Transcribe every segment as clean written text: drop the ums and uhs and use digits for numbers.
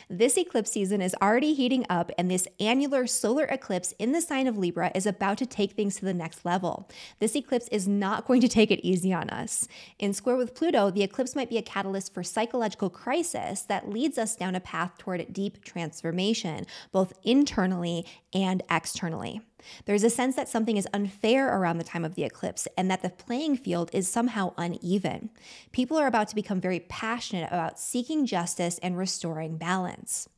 This eclipse season is already heating up, and this annular solar eclipse in the sign of Libra is about to take things to the next level. This eclipse is not going to take it easy on us. In square with Pluto, the eclipse might be a catalyst for psychological crisis that leads us down a path toward deep transformation, both internally and externally. There's a sense that something is unfair around the time of the eclipse and that the playing field is somehow uneven. People are about to become very passionate about seeking justice and restoring balance.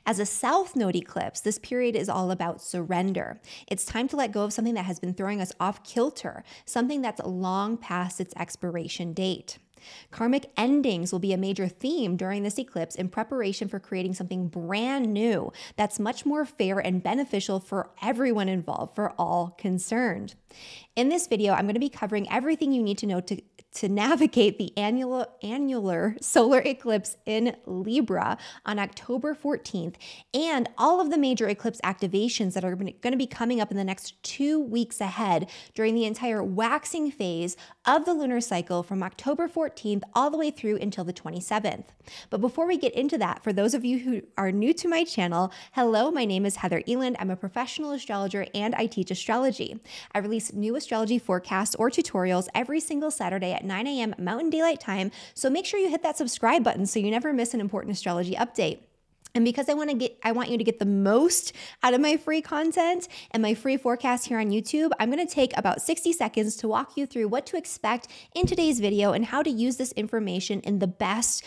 As a South Node eclipse, this period is all about surrender. It's time to let go of something that has been throwing us off kilter, something that's long past its expiration date. Karmic endings will be a major theme during this eclipse in preparation for creating something brand new that's much more fair and beneficial for everyone involved, for all concerned. In this video, I'm going to be covering everything you need to know to navigate the annular solar eclipse in Libra on October 14th and all of the major eclipse activations that are going to be coming up in the next 2 weeks ahead during the entire waxing phase of the lunar cycle from October 14th all the way through until the 27th. But before we get into that, for those of you who are new to my channel, hello, my name is Heather Eland. I'm a professional astrologer and I teach astrology. I release new astrology forecasts or tutorials every single Saturday at 9 a.m. Mountain Daylight Time, so make sure you hit that subscribe button so you never miss an important astrology update. And because I want you to get the most out of my free content and my free forecast here on YouTube, I'm going to take about 60 seconds to walk you through what to expect in today's video and how to use this information in the best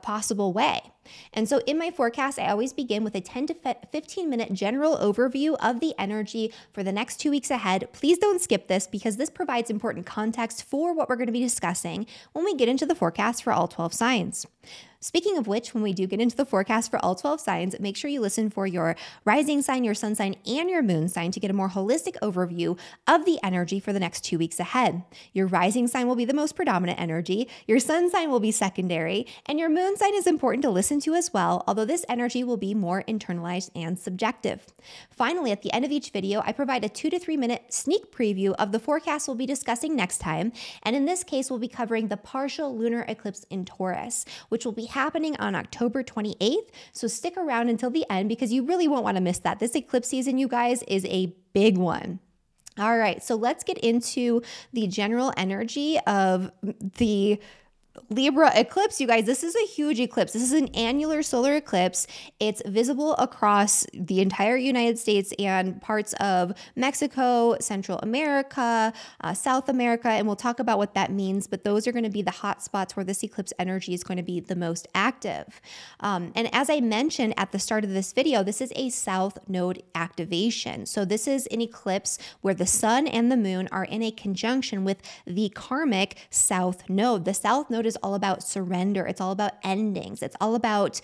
possible way. And so in my forecast, I always begin with a 10 to 15 minute general overview of the energy for the next 2 weeks ahead. Please don't skip this because this provides important context for what we're going to be discussing when we get into the forecast for all 12 signs. Speaking of which, when we do get into the forecast for all 12 signs, make sure you listen for your rising sign, your sun sign, and your moon sign to get a more holistic overview of the energy for the next 2 weeks ahead. Your rising sign will be the most predominant energy, your sun sign will be secondary, and your moon sign is important to listen to as well, although this energy will be more internalized and subjective. Finally, at the end of each video, I provide a 2 to 3 minute sneak preview of the forecast we'll be discussing next time, and in this case, we'll be covering the partial lunar eclipse in Taurus, which will be happening on October 28th. So stick around until the end because you really won't want to miss that. This eclipse season, you guys, is a big one. All right, so let's get into the general energy of the Libra eclipse, you guys. This is a huge eclipse. This is an annular solar eclipse. It's visible across the entire United States and parts of Mexico, Central America, South America, and we'll talk about what that means, but those are going to be the hot spots where this eclipse energy is going to be the most active. And as I mentioned at the start of this video, this is a South Node activation. So this is an eclipse where the sun and the moon are in a conjunction with the karmic South Node. The South Node is all about surrender. It's all about endings. It's all about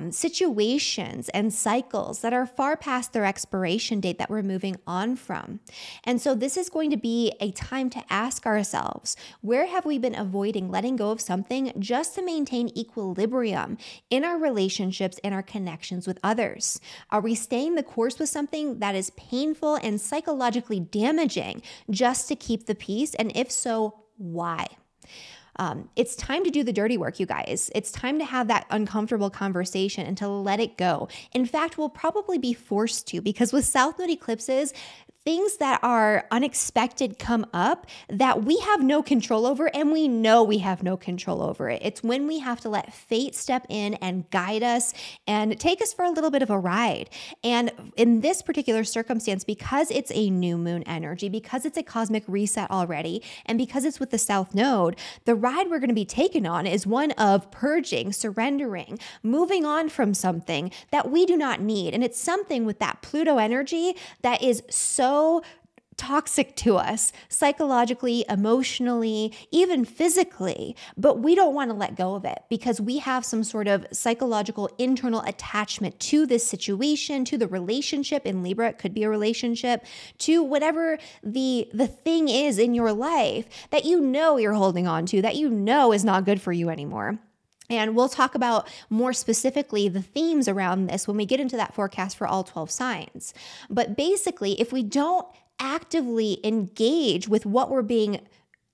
situations and cycles that are far past their expiration date that we're moving on from. And so this is going to be a time to ask ourselves, where have we been avoiding letting go of something just to maintain equilibrium in our relationships and our connections with others? Are we staying the course with something that is painful and psychologically damaging just to keep the peace? And if so, why? It's time to do the dirty work, you guys. It's time to have that uncomfortable conversation and to let it go. In fact, we'll probably be forced to, because with South Node eclipses, things that are unexpected come up that we have no control over, and we know we have no control over it. It's when we have to let fate step in and guide us and take us for a little bit of a ride. And in this particular circumstance, because it's a new moon energy, because it's a cosmic reset already, and because it's with the South Node, the ride we're going to be taken on is one of purging, surrendering, moving on from something that we do not need. And it's something with that Pluto energy that is so toxic to us psychologically, emotionally, even physically, but we don't want to let go of it because we have some sort of psychological internal attachment to this situation, to the relationship. In Libra, it could be a relationship, to whatever the thing is in your life that you know you're holding on to, that you know is not good for you anymore. And we'll talk about more specifically the themes around this when we get into that forecast for all 12 signs. But basically, if we don't actively engage with what we're being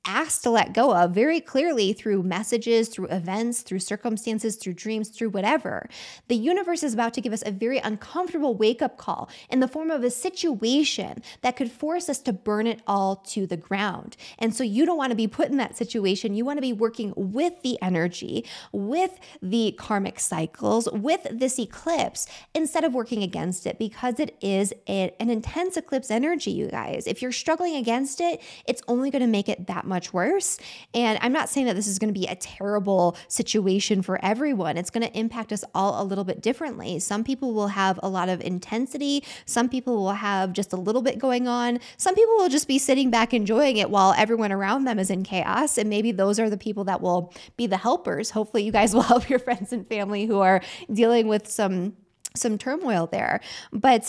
asked to let go of very clearly through messages, through events, through circumstances, through dreams, through whatever. The universe is about to give us a very uncomfortable wake-up call in the form of a situation that could force us to burn it all to the ground. And so you don't want to be put in that situation. You want to be working with the energy, with the karmic cycles, with this eclipse, instead of working against it, because it is an intense eclipse energy, you guys. If you're struggling against it, it's only going to make it that much worse. And I'm not saying that this is going to be a terrible situation for everyone. It's going to impact us all a little bit differently. Some people will have a lot of intensity. Some people will have just a little bit going on. Some people will just be sitting back enjoying it while everyone around them is in chaos. And maybe those are the people that will be the helpers. Hopefully you guys will help your friends and family who are dealing with some turmoil there. But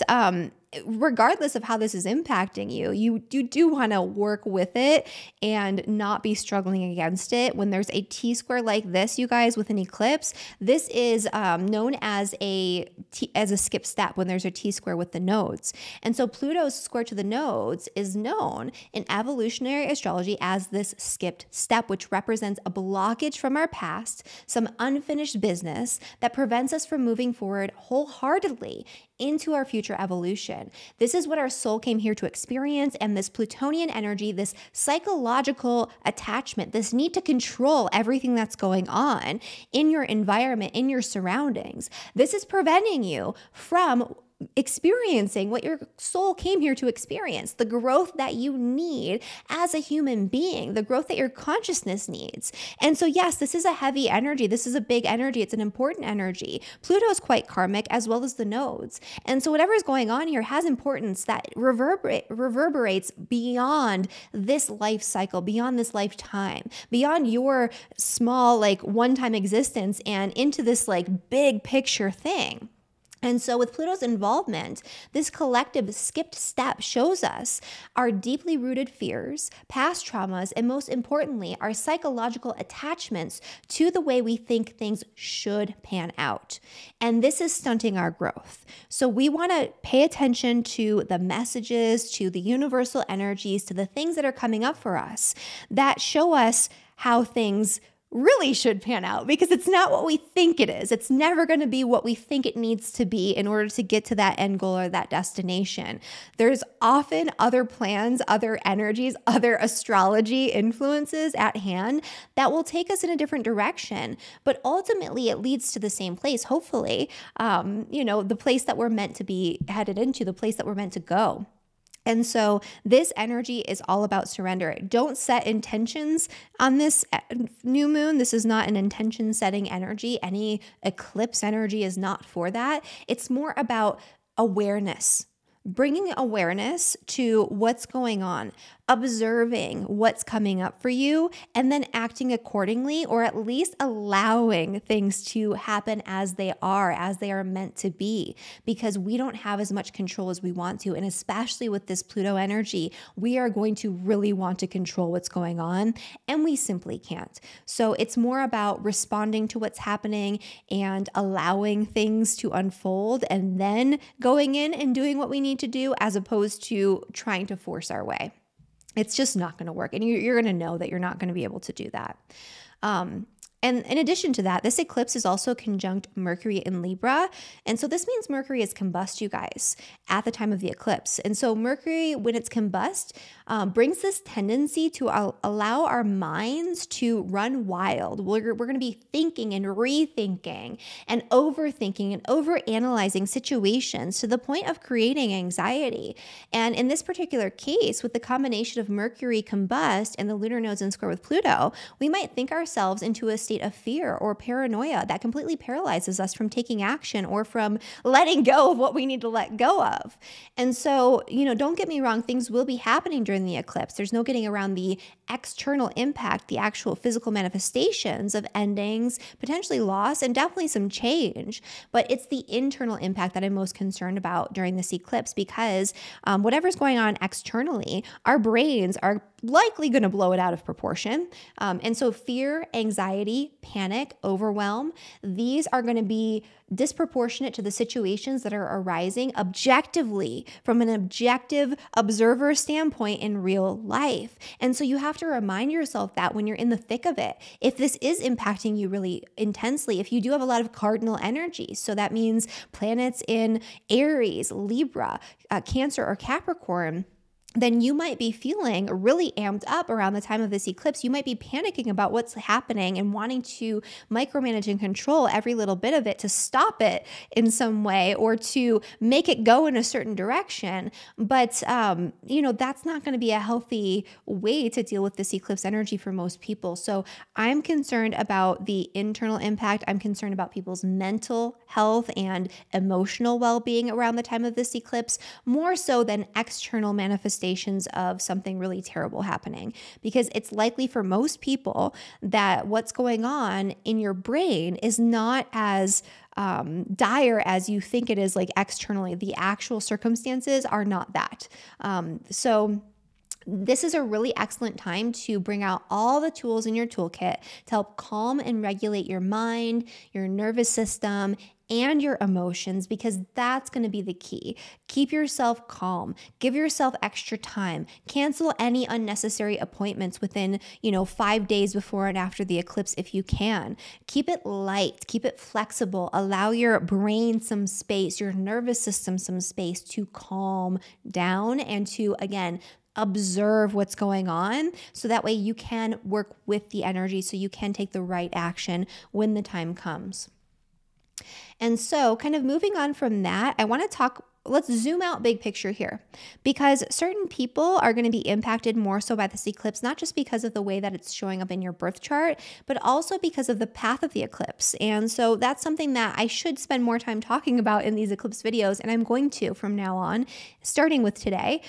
regardless of how this is impacting you, you do want to work with it and not be struggling against it. When there's a T-square like this, you guys, with an eclipse, this is known as a skip step when there's a T-square with the nodes. And so Pluto's square to the nodes is known in evolutionary astrology as this skipped step, which represents a blockage from our past, some unfinished business that prevents us from moving forward wholeheartedly into our future evolution. This is what our soul came here to experience, and this Plutonian energy, this psychological attachment, this need to control everything that's going on in your environment, in your surroundings, this is preventing you from experiencing what your soul came here to experience, the growth that you need as a human being, the growth that your consciousness needs. And so, yes, this is a heavy energy. This is a big energy. It's an important energy. Pluto is quite karmic, as well as the nodes. And so whatever is going on here has importance that reverberates beyond this life cycle, beyond this lifetime, beyond your small, one-time existence and into this big picture thing. And so with Pluto's involvement, this collective skipped step shows us our deeply rooted fears, past traumas, and most importantly, our psychological attachments to the way we think things should pan out. And this is stunting our growth. So we want to pay attention to the messages, to the universal energies, to the things that are coming up for us that show us how things really should pan out, because it's not what we think it is. It's never going to be what we think it needs to be in order to get to that end goal or that destination. There's often other plans, other energies, other astrology influences at hand that will take us in a different direction. But ultimately, it leads to the same place, hopefully, the place that we're meant to be headed into, the place that we're meant to go. And so this energy is all about surrender. Don't set intentions on this new moon. This is not an intention setting energy. Any eclipse energy is not for that. It's more about awareness. Bringing awareness to what's going on, observing what's coming up for you, and then acting accordingly, or at least allowing things to happen as they are meant to be, because we don't have as much control as we want to. And especially with this Pluto energy, we are going to really want to control what's going on, and we simply can't. So it's more about responding to what's happening and allowing things to unfold, and then going in and doing what we need to do, as opposed to trying to force our way. It's just not going to work. And you're going to know that you're not going to be able to do that. And in addition to that, this eclipse is also conjunct Mercury in Libra. And so this means Mercury is combust, you guys, at the time of the eclipse. And so Mercury, when it's combust, brings this tendency to allow our minds to run wild. We're going to be thinking and rethinking and overthinking and overanalyzing situations to the point of creating anxiety. And in this particular case, with the combination of Mercury combust and the lunar nodes in square with Pluto, we might think ourselves into a state of fear or paranoia that completely paralyzes us from taking action or from letting go of what we need to let go of. And so, don't get me wrong, things will be happening during the eclipse. There's no getting around the external impact, the actual physical manifestations of endings, potentially loss, and definitely some change. But it's the internal impact that I'm most concerned about during this eclipse, because whatever's going on externally, our brains are likely going to blow it out of proportion. And so fear, anxiety, panic, overwhelm, these are going to be disproportionate to the situations that are arising objectively from an objective observer standpoint in real life. And so you have to remind yourself that when you're in the thick of it, if this is impacting you really intensely, if you do have a lot of cardinal energy, so that means planets in Aries, Libra, Cancer, or Capricorn, then you might be feeling really amped up around the time of this eclipse. You might be panicking about what's happening and wanting to micromanage and control every little bit of it to stop it in some way or to make it go in a certain direction. But, that's not going to be a healthy way to deal with this eclipse energy for most people. So I'm concerned about the internal impact. I'm concerned about people's mental health and emotional well-being around the time of this eclipse, more so than external manifestations of something really terrible happening, because it's likely for most people that what's going on in your brain is not as dire as you think it is, like externally. The actual circumstances are not that. So this is a really excellent time to bring out all the tools in your toolkit to help calm and regulate your mind, your nervous system, and your emotions, because that's going to be the key. Keep yourself calm. Give yourself extra time. Cancel any unnecessary appointments within, 5 days before and after the eclipse if you can. Keep it light. Keep it flexible. Allow your brain some space, your nervous system some space to calm down and to, again, observe what's going on, so that way you can work with the energy, so you can take the right action when the time comes. And so kind of moving on from that, I want to talk, let's zoom out big picture here, because certain people are going to be impacted more so by this eclipse, not just because of the way that it's showing up in your birth chart, but also because of the path of the eclipse. And so that's something that I should spend more time talking about in these eclipse videos, and I'm going to from now on, starting with today,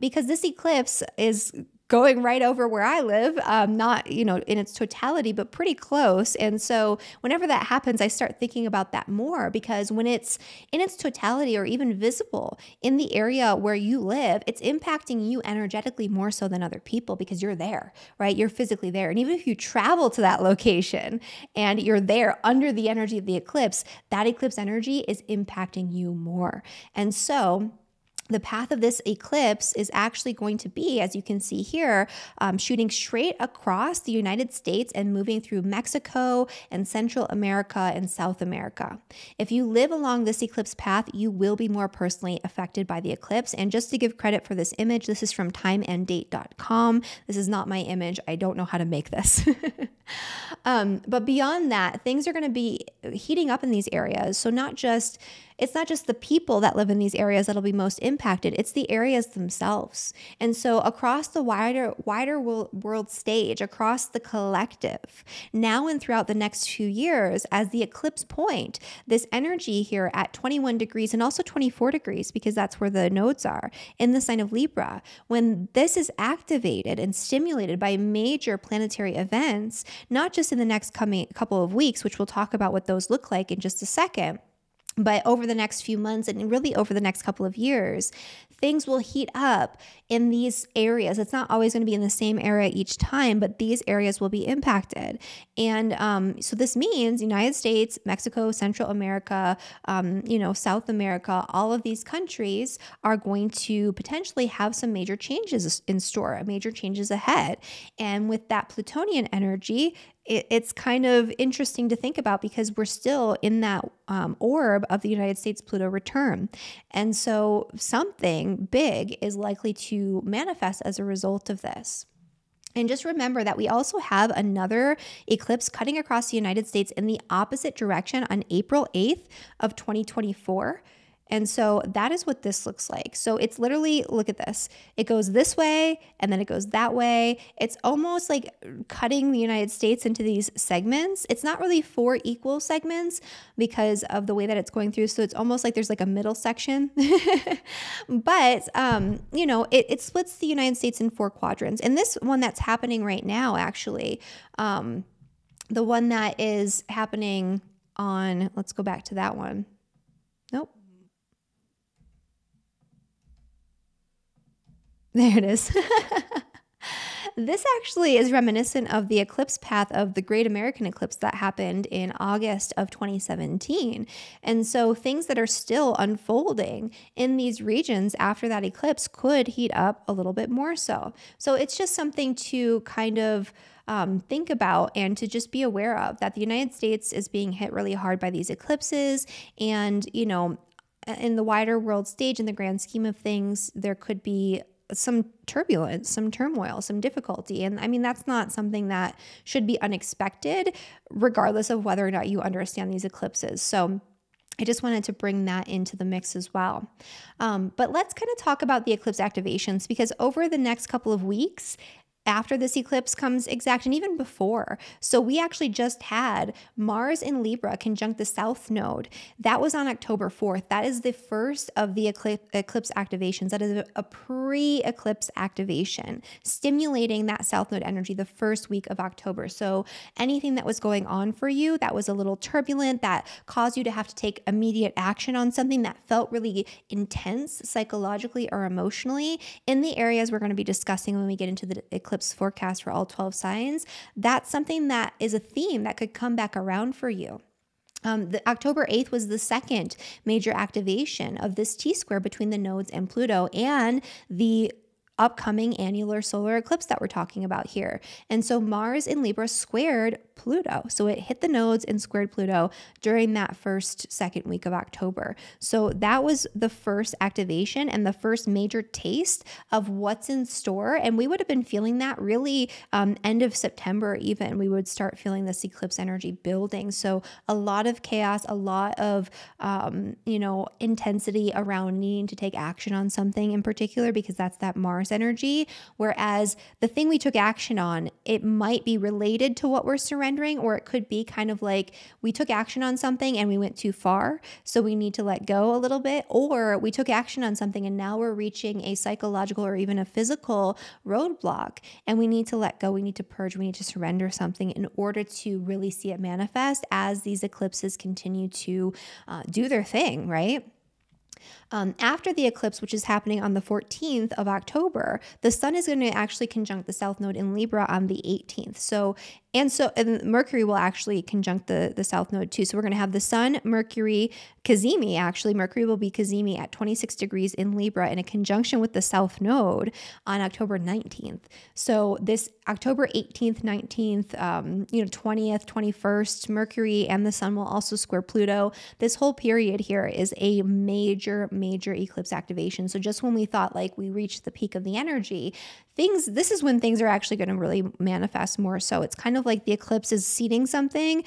because this eclipse is going right over where I live, not, in its totality, but pretty close. And so whenever that happens, I start thinking about that more, because when it's in its totality or even visible in the area where you live, it's impacting you energetically more so than other people, because you're there, right? You're physically there. And even if you travel to that location and you're there under the energy of the eclipse, that eclipse energy is impacting you more. And so the path of this eclipse is actually going to be, as you can see here, shooting straight across the United States and moving through Mexico and Central America and South America. If you live along this eclipse path, you will be more personally affected by the eclipse. And just to give credit for this image, this is from timeanddate.com. This is not my image. I don't know how to make this. But beyond that, things are going to be heating up in these areas. So it's not just the people that live in these areas that'll be most impacted, it's the areas themselves. And so across the wider world stage, across the collective, now and throughout the next few years, as the eclipse point, this energy here at 21 degrees and also 24 degrees, because that's where the nodes are in the sign of Libra, when this is activated and stimulated by major planetary events, not just in the next coming couple of weeks, which we'll talk about what those look like in just a second, but over the next few months and really over the next couple of years, things will heat up in these areas. It's not always going to be in the same area each time, but these areas will be impacted. And so this means United States, Mexico, Central America, South America, all of these countries are going to potentially have some major changes in store, major changes ahead. And with that Plutonian energy, it's kind of interesting to think about, because we're still in that orb of the United States Pluto return. And so something big is likely to manifest as a result of this. And just remember that we also have another eclipse cutting across the United States in the opposite direction on April 8th of 2024. And so that is what this looks like. So it's literally, look at this. It goes this way and then it goes that way. It's almost like cutting the United States into these segments. It's not really 4 equal segments because of the way that it's going through. So it's almost like there's like a middle section. But, it splits the United States in 4 quadrants. And this one that's happening right now, actually, the one that is happening on, let's go back to that one. Nope. There it is. This actually is reminiscent of the eclipse path of the Great American Eclipse that happened in August of 2017. And so things that are still unfolding in these regions after that eclipse could heat up a little bit more so. So it's just something to kind of think about and to just be aware of, that the United States is being hit really hard by these eclipses. And, you know, in the wider world stage, in the grand scheme of things, there could be some turbulence, some turmoil, some difficulty. And I mean, that's not something that should be unexpected, regardless of whether or not you understand these eclipses. So I just wanted to bring that into the mix as well. But let's kind of talk about the eclipse activations, because over the next couple of weeks, after this eclipse comes exact, and even before. So we actually just had Mars in Libra conjunct the South Node. That was on October 4th. That is the first of the eclipse activations. That is a pre-eclipse activation, stimulating that South Node energy the first week of October. So anything that was going on for you that was a little turbulent, that caused you to have to take immediate action on something that felt really intense psychologically or emotionally, in the areas we're going to be discussing when we get into the eclipse forecast for all 12 signs, that's something that is a theme that could come back around for you. The October 8th was the second major activation of this T-square between the nodes and Pluto, and the upcoming annular solar eclipse that we're talking about here. And so Mars in Libra squared Pluto. So it hit the nodes and squared Pluto during that second week of October. So that was the first activation and the first major taste of what's in store. And we would have been feeling that really end of September even. We would start feeling this eclipse energy building. So a lot of chaos, a lot of, intensity around needing to take action on something in particular, because that's that Mars energy. Whereas the thing we took action on, it might be related to what we're surrendering, or it could be kind of like we took action on something and we went too far, so we need to let go a little bit, or we took action on something and now we're reaching a psychological or even a physical roadblock and we need to let go, we need to purge, we need to surrender something in order to really see it manifest as these eclipses continue to do their thing, right? After the eclipse, which is happening on the 14th of October, the sun is going to actually conjunct the South Node in Libra on the 18th. And Mercury will actually conjunct the South Node too. So we're going to have the sun, Mercury, Cazimi, actually. Mercury will be Cazimi at 26 degrees in Libra in a conjunction with the South Node on October 19th. So this October 18th, 19th, 20th, 21st, Mercury and the sun will also square Pluto. This whole period here is a major eclipse activation. So just when we thought like we reached the peak of the energy, this is when things are actually going to really manifest more so. It's kind of like the eclipse is seeding something.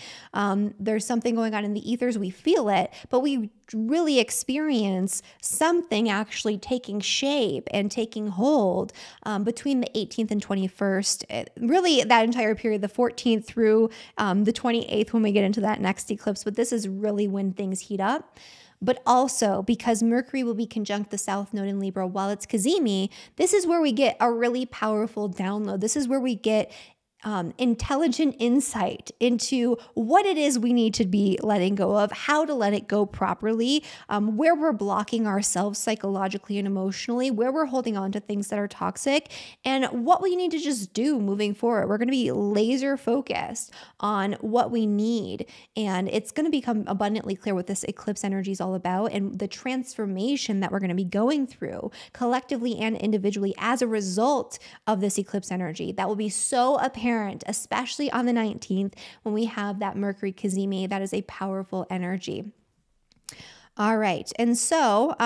There's something going on in the ethers. We feel it, but we really experience something actually taking shape and taking hold between the 18th and 21st. Really that entire period, the 14th through the 28th when we get into that next eclipse. But this is really when things heat up. But also because Mercury will be conjunct the South Node in Libra while it's Cazimi, this is where we get a really powerful download. This is where we get intelligent insight into what it is we need to be letting go of, how to let it go properly, where we're blocking ourselves psychologically and emotionally, where we're holding on to things that are toxic, and what we need to just do moving forward. We're going to be laser focused on what we need, and it's going to become abundantly clear what this eclipse energy is all about and the transformation that we're going to be going through collectively and individually as a result of this eclipse energy. That will be so apparent, especially on the 19th when we have that Mercury Cazimi. That is a powerful energy. All right. And so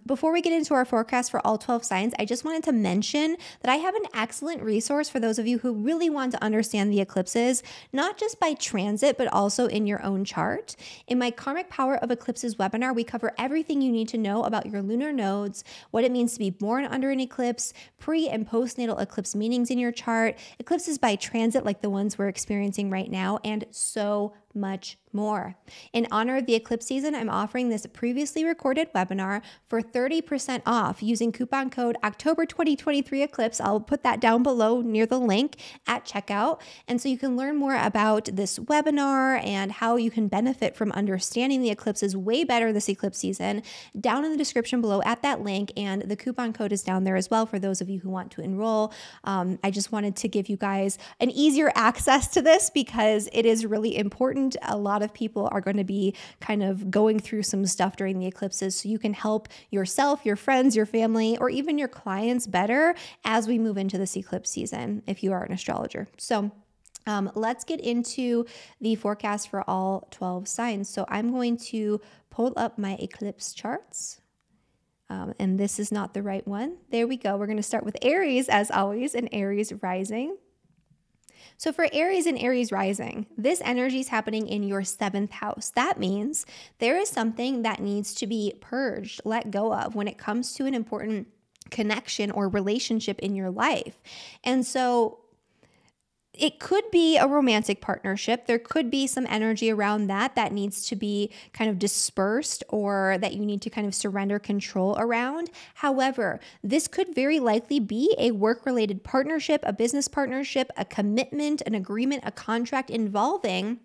before we get into our forecast for all 12 signs, I just wanted to mention that I have an excellent resource for those of you who really want to understand the eclipses, not just by transit, but also in your own chart. In my Karmic Power of Eclipses webinar, we cover everything you need to know about your lunar nodes, what it means to be born under an eclipse, pre- and postnatal eclipse meanings in your chart, eclipses by transit like the ones we're experiencing right now, and so much more. In honor of the eclipse season, I'm offering this previously recorded webinar for 30% off using coupon code October 2023 Eclipse. I'll put that down below near the link at checkout. And so you can learn more about this webinar and how you can benefit from understanding the eclipses way better this eclipse season down in the description below at that link. And the coupon code is down there as well for those of you who want to enroll. I just wanted to give you guys an easier access to this because it is really important. A lot of people are going to be kind of going through some stuff during the eclipses, so you can help yourself, your friends, your family, or even your clients better as we move into this eclipse season if you are an astrologer. So let's get into the forecast for all 12 signs. So I'm going to pull up my eclipse charts. And this is not the right one. There we go. We're going to start with Aries as always, and Aries rising. So for Aries and Aries rising, this energy is happening in your 7th house. That means there is something that needs to be purged, let go of when it comes to an important connection or relationship in your life. And so it could be a romantic partnership. There could be some energy around that needs to be kind of dispersed or that you need to kind of surrender control around. However, this could very likely be a work-related partnership, a business partnership, a commitment, an agreement, a contract involving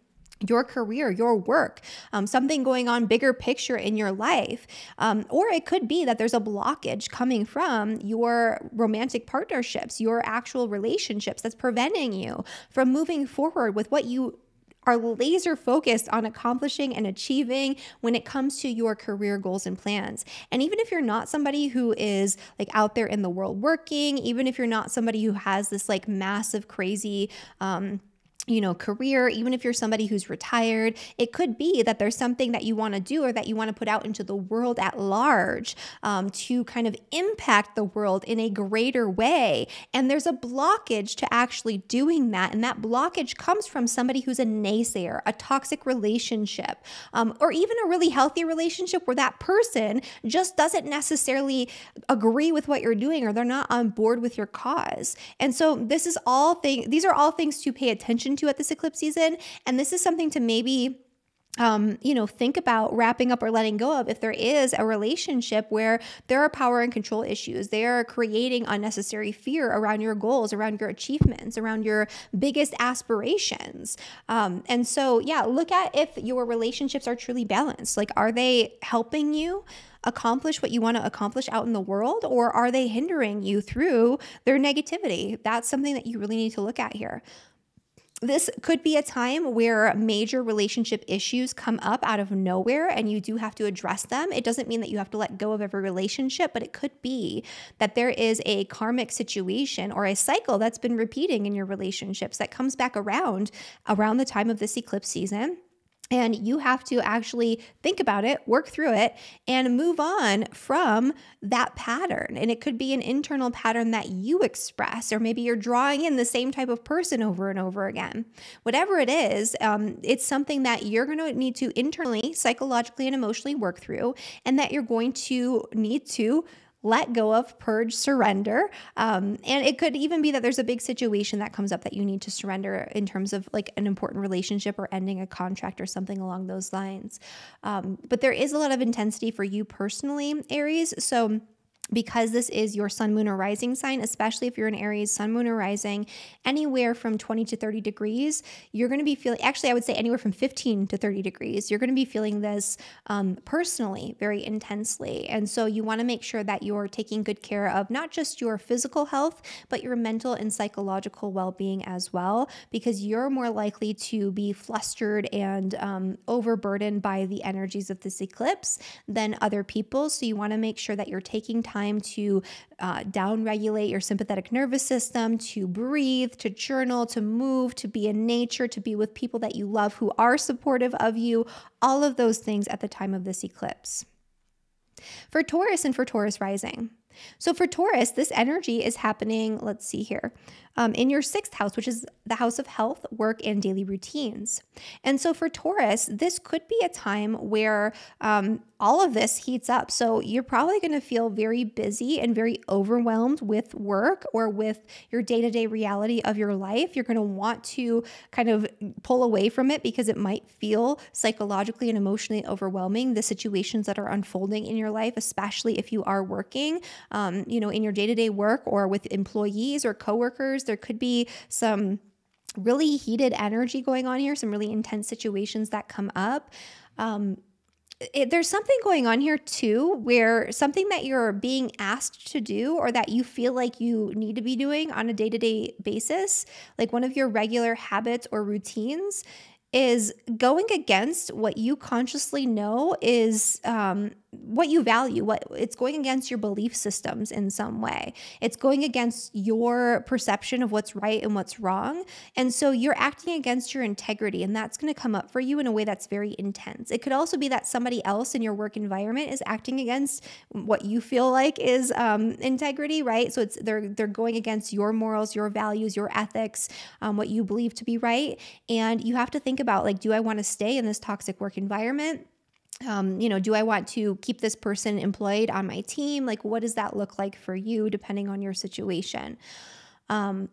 your career, your work, something going on bigger picture in your life. Or it could be that there's a blockage coming from your romantic partnerships, your actual relationships that's preventing you from moving forward with what you are laser focused on accomplishing and achieving when it comes to your career goals and plans. And even if you're not somebody who is like out there in the world working, even if you're not somebody who has this like massive, crazy, career, even if you're somebody who's retired, it could be that there's something that you want to do or that you want to put out into the world at large to kind of impact the world in a greater way. And there's a blockage to actually doing that. And that blockage comes from somebody who's a naysayer, a toxic relationship, or even a really healthy relationship where that person just doesn't necessarily agree with what you're doing or they're not on board with your cause. And so these are all things to pay attention to at this eclipse season. And this is something to maybe think about wrapping up or letting go of if there is a relationship where there are power and control issues. They are creating unnecessary fear around your goals, around your achievements, around your biggest aspirations. And so, look at if your relationships are truly balanced. Like, are they helping you accomplish what you want to accomplish out in the world, or are they hindering you through their negativity? That's something that you really need to look at here. This could be a time where major relationship issues come up out of nowhere and you do have to address them. It doesn't mean that you have to let go of every relationship, but it could be that there is a karmic situation or a cycle that's been repeating in your relationships that comes back around the time of this eclipse season. And you have to actually think about it, work through it, and move on from that pattern. And it could be an internal pattern that you express, or maybe you're drawing in the same type of person over and over again. Whatever it is, it's something that you're going to need to internally, psychologically, and emotionally work through, and that you're going to need to let go of, purge, surrender. And it could even be that there's a big situation that comes up that you need to surrender in terms of like an important relationship or ending a contract or something along those lines. But there is a lot of intensity for you personally, Aries. So because this is your sun, moon, or rising sign, especially if you're an Aries, sun, moon, or rising, anywhere from 20 to 30 degrees, you're going to be feeling, actually, I would say anywhere from 15 to 30 degrees, you're going to be feeling this personally, very intensely. And so you want to make sure that you're taking good care of not just your physical health, but your mental and psychological well-being as well, because you're more likely to be flustered and overburdened by the energies of this eclipse than other people. So you want to make sure that you're taking time to down-regulate your sympathetic nervous system, to breathe, to journal, to move, to be in nature, to be with people that you love who are supportive of you, all of those things at the time of this eclipse. For Taurus and for Taurus rising. So for Taurus, this energy is happening, let's see here, in your 6th house, which is the house of health, work, and daily routines. And so for Taurus, this could be a time where all of this heats up. So you're probably going to feel very busy and very overwhelmed with work or with your day-to-day reality of your life. You're going to want to kind of pull away from it because it might feel psychologically and emotionally overwhelming, the situations that are unfolding in your life, especially if you are working, in your day-to-day work or with employees or coworkers. There could be some really heated energy going on here, some really intense situations that come up. There's something going on here too, where something that you're being asked to do or that you feel like you need to be doing on a day-to-day basis, like one of your regular habits or routines, is going against what you consciously know is what you value. It's going against your belief systems in some way. It's going against your perception of what's right and what's wrong. And so you're acting against your integrity, and that's going to come up for you in a way that's very intense. It could also be that somebody else in your work environment is acting against what you feel like is integrity, right? So they're going against your morals, your values, your ethics, what you believe to be right. And you have to think about, like, do I want to stay in this toxic work environment? Do I want to keep this person employed on my team? Like, what does that look like for you, depending on your situation?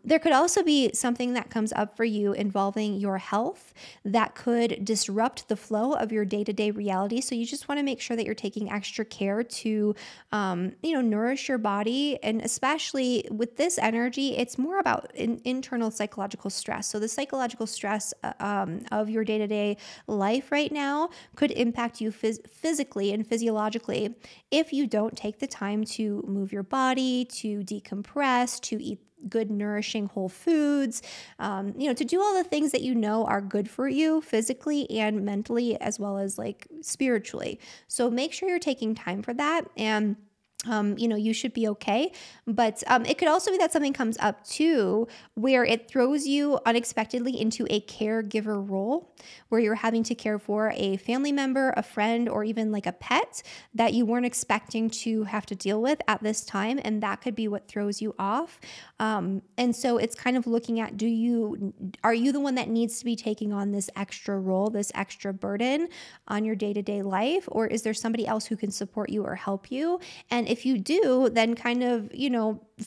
There could also be something that comes up for you involving your health that could disrupt the flow of your day-to-day reality. So you just want to make sure that you're taking extra care to, nourish your body. And especially with this energy, it's more about internal psychological stress. So the psychological stress of your day-to-day life right now could impact you physically and physiologically if you don't take the time to move your body, to decompress, to eat good, nourishing whole foods, to do all the things that you know are good for you physically and mentally, as well as like spiritually. So make sure you're taking time for that, and you should be okay. But it could also be that something comes up too, where it throws you unexpectedly into a caregiver role, where you're having to care for a family member, a friend, or even like a pet that you weren't expecting to have to deal with at this time. And that could be what throws you off. And so it's kind of looking at, are you the one that needs to be taking on this extra role, this extra burden on your day-to-day life? Or is there somebody else who can support you or help you? And if you do, then kind of,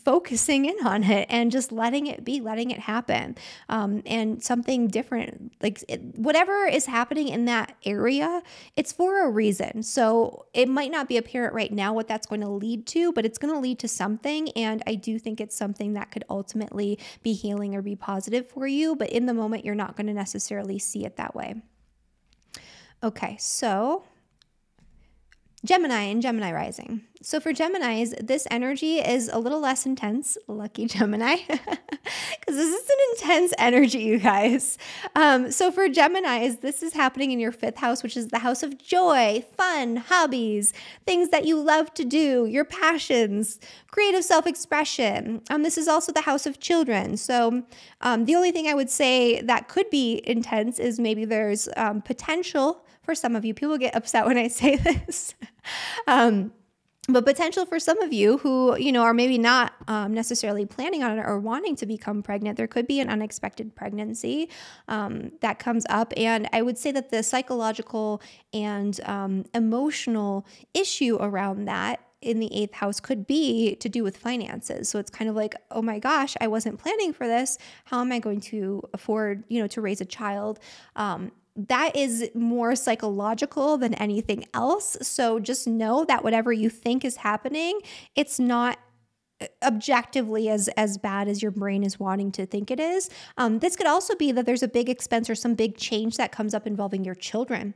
focusing in on it and just letting it be, letting it happen. And something different, like whatever is happening in that area, it's for a reason. So it might not be apparent right now what that's going to lead to, but it's going to lead to something. And I do think it's something that could ultimately be healing or be positive for you. But in the moment, you're not going to necessarily see it that way. Okay, so Gemini and Gemini rising. So for Geminis, this energy is a little less intense. Lucky Gemini, because this is an intense energy, you guys. So for Geminis, this is happening in your 5th house, which is the house of joy, fun, hobbies, things that you love to do, your passions, creative self-expression. This is also the house of children. So the only thing I would say that could be intense is maybe there's potential for some of you. People get upset when I say this. But potential for some of you who, are maybe not necessarily planning on it or wanting to become pregnant. There could be an unexpected pregnancy that comes up. And I would say that the psychological and emotional issue around that in the 8th house could be to do with finances. So it's kind of like, oh my gosh, I wasn't planning for this. How am I going to afford, to raise a child? That is more psychological than anything else. So just know that whatever you think is happening, it's not objectively as bad as your brain is wanting to think it is. This could also be that there's a big expense or some big change that comes up involving your children.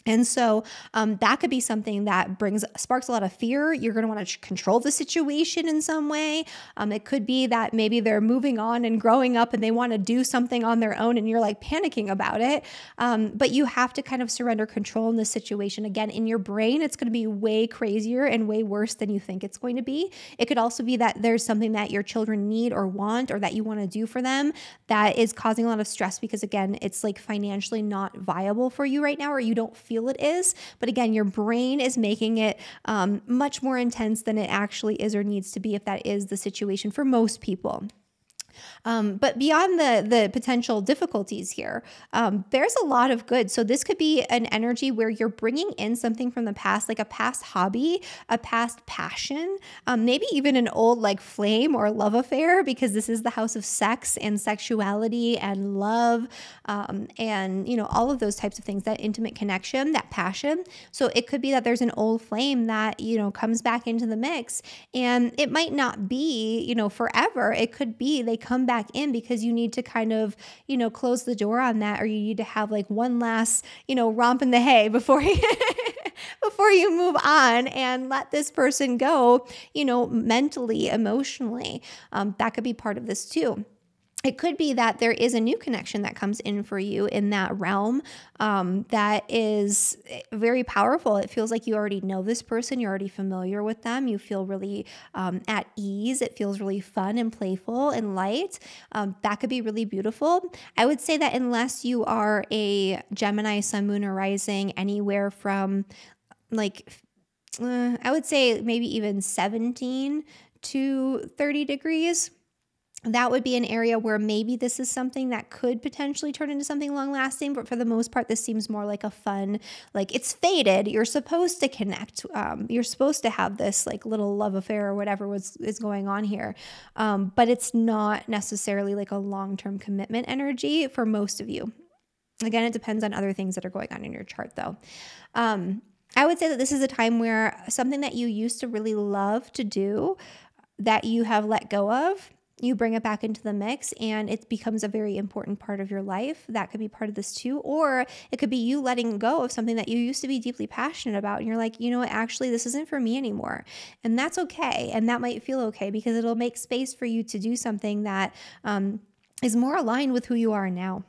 And so that could be something that sparks a lot of fear. You're going to want to control the situation in some way. It could be that maybe they're moving on and growing up and they want to do something on their own and you're like panicking about it. But you have to kind of surrender control in this situation. Again, in your brain, it's going to be way crazier and way worse than you think it's going to be. It could also be that there's something that your children need or want or that you want to do for them that is causing a lot of stress because, again, it's like financially not viable for you right now, or you don't feel it is. But again, your brain is making it much more intense than it actually is or needs to be if that is the situation for most people. But beyond the potential difficulties here, there's a lot of good. So this could be an energy where you're bringing in something from the past, like a past hobby, a past passion, maybe even an old like flame or love affair, because this is the house of sex and sexuality and love, and all of those types of things, that intimate connection, that passion. So it could be that there's an old flame that comes back into the mix, and it might not be forever. It could be they come back in because you need to kind of close the door on that, or you need to have like one last romp in the hay before before you move on and let this person go, mentally, emotionally. That could be part of this too. It could be that there is a new connection that comes in for you in that realm, that is very powerful. It feels like you already know this person. You're already familiar with them. You feel really at ease. It feels really fun and playful and light. That could be really beautiful. I would say that unless you are a Gemini, Sun, Moon, or Rising, anywhere from I would say maybe even 17 to 30 degrees, that would be an area where maybe this is something that could potentially turn into something long lasting. But for the most part, this seems more like a fun, like it's fated. You're supposed to connect. You're supposed to have this like little love affair or whatever is going on here. But it's not necessarily like a long-term commitment energy for most of you. Again, it depends on other things that are going on in your chart though. I would say that this is a time where something that you used to really love to do that you have let go of, you bring it back into the mix and it becomes a very important part of your life. That could be part of this too. Or it could be you letting go of something that you used to be deeply passionate about. And you're like, you know what, actually, this isn't for me anymore. And that's okay. And that might feel okay because it'll make space for you to do something that is more aligned with who you are now.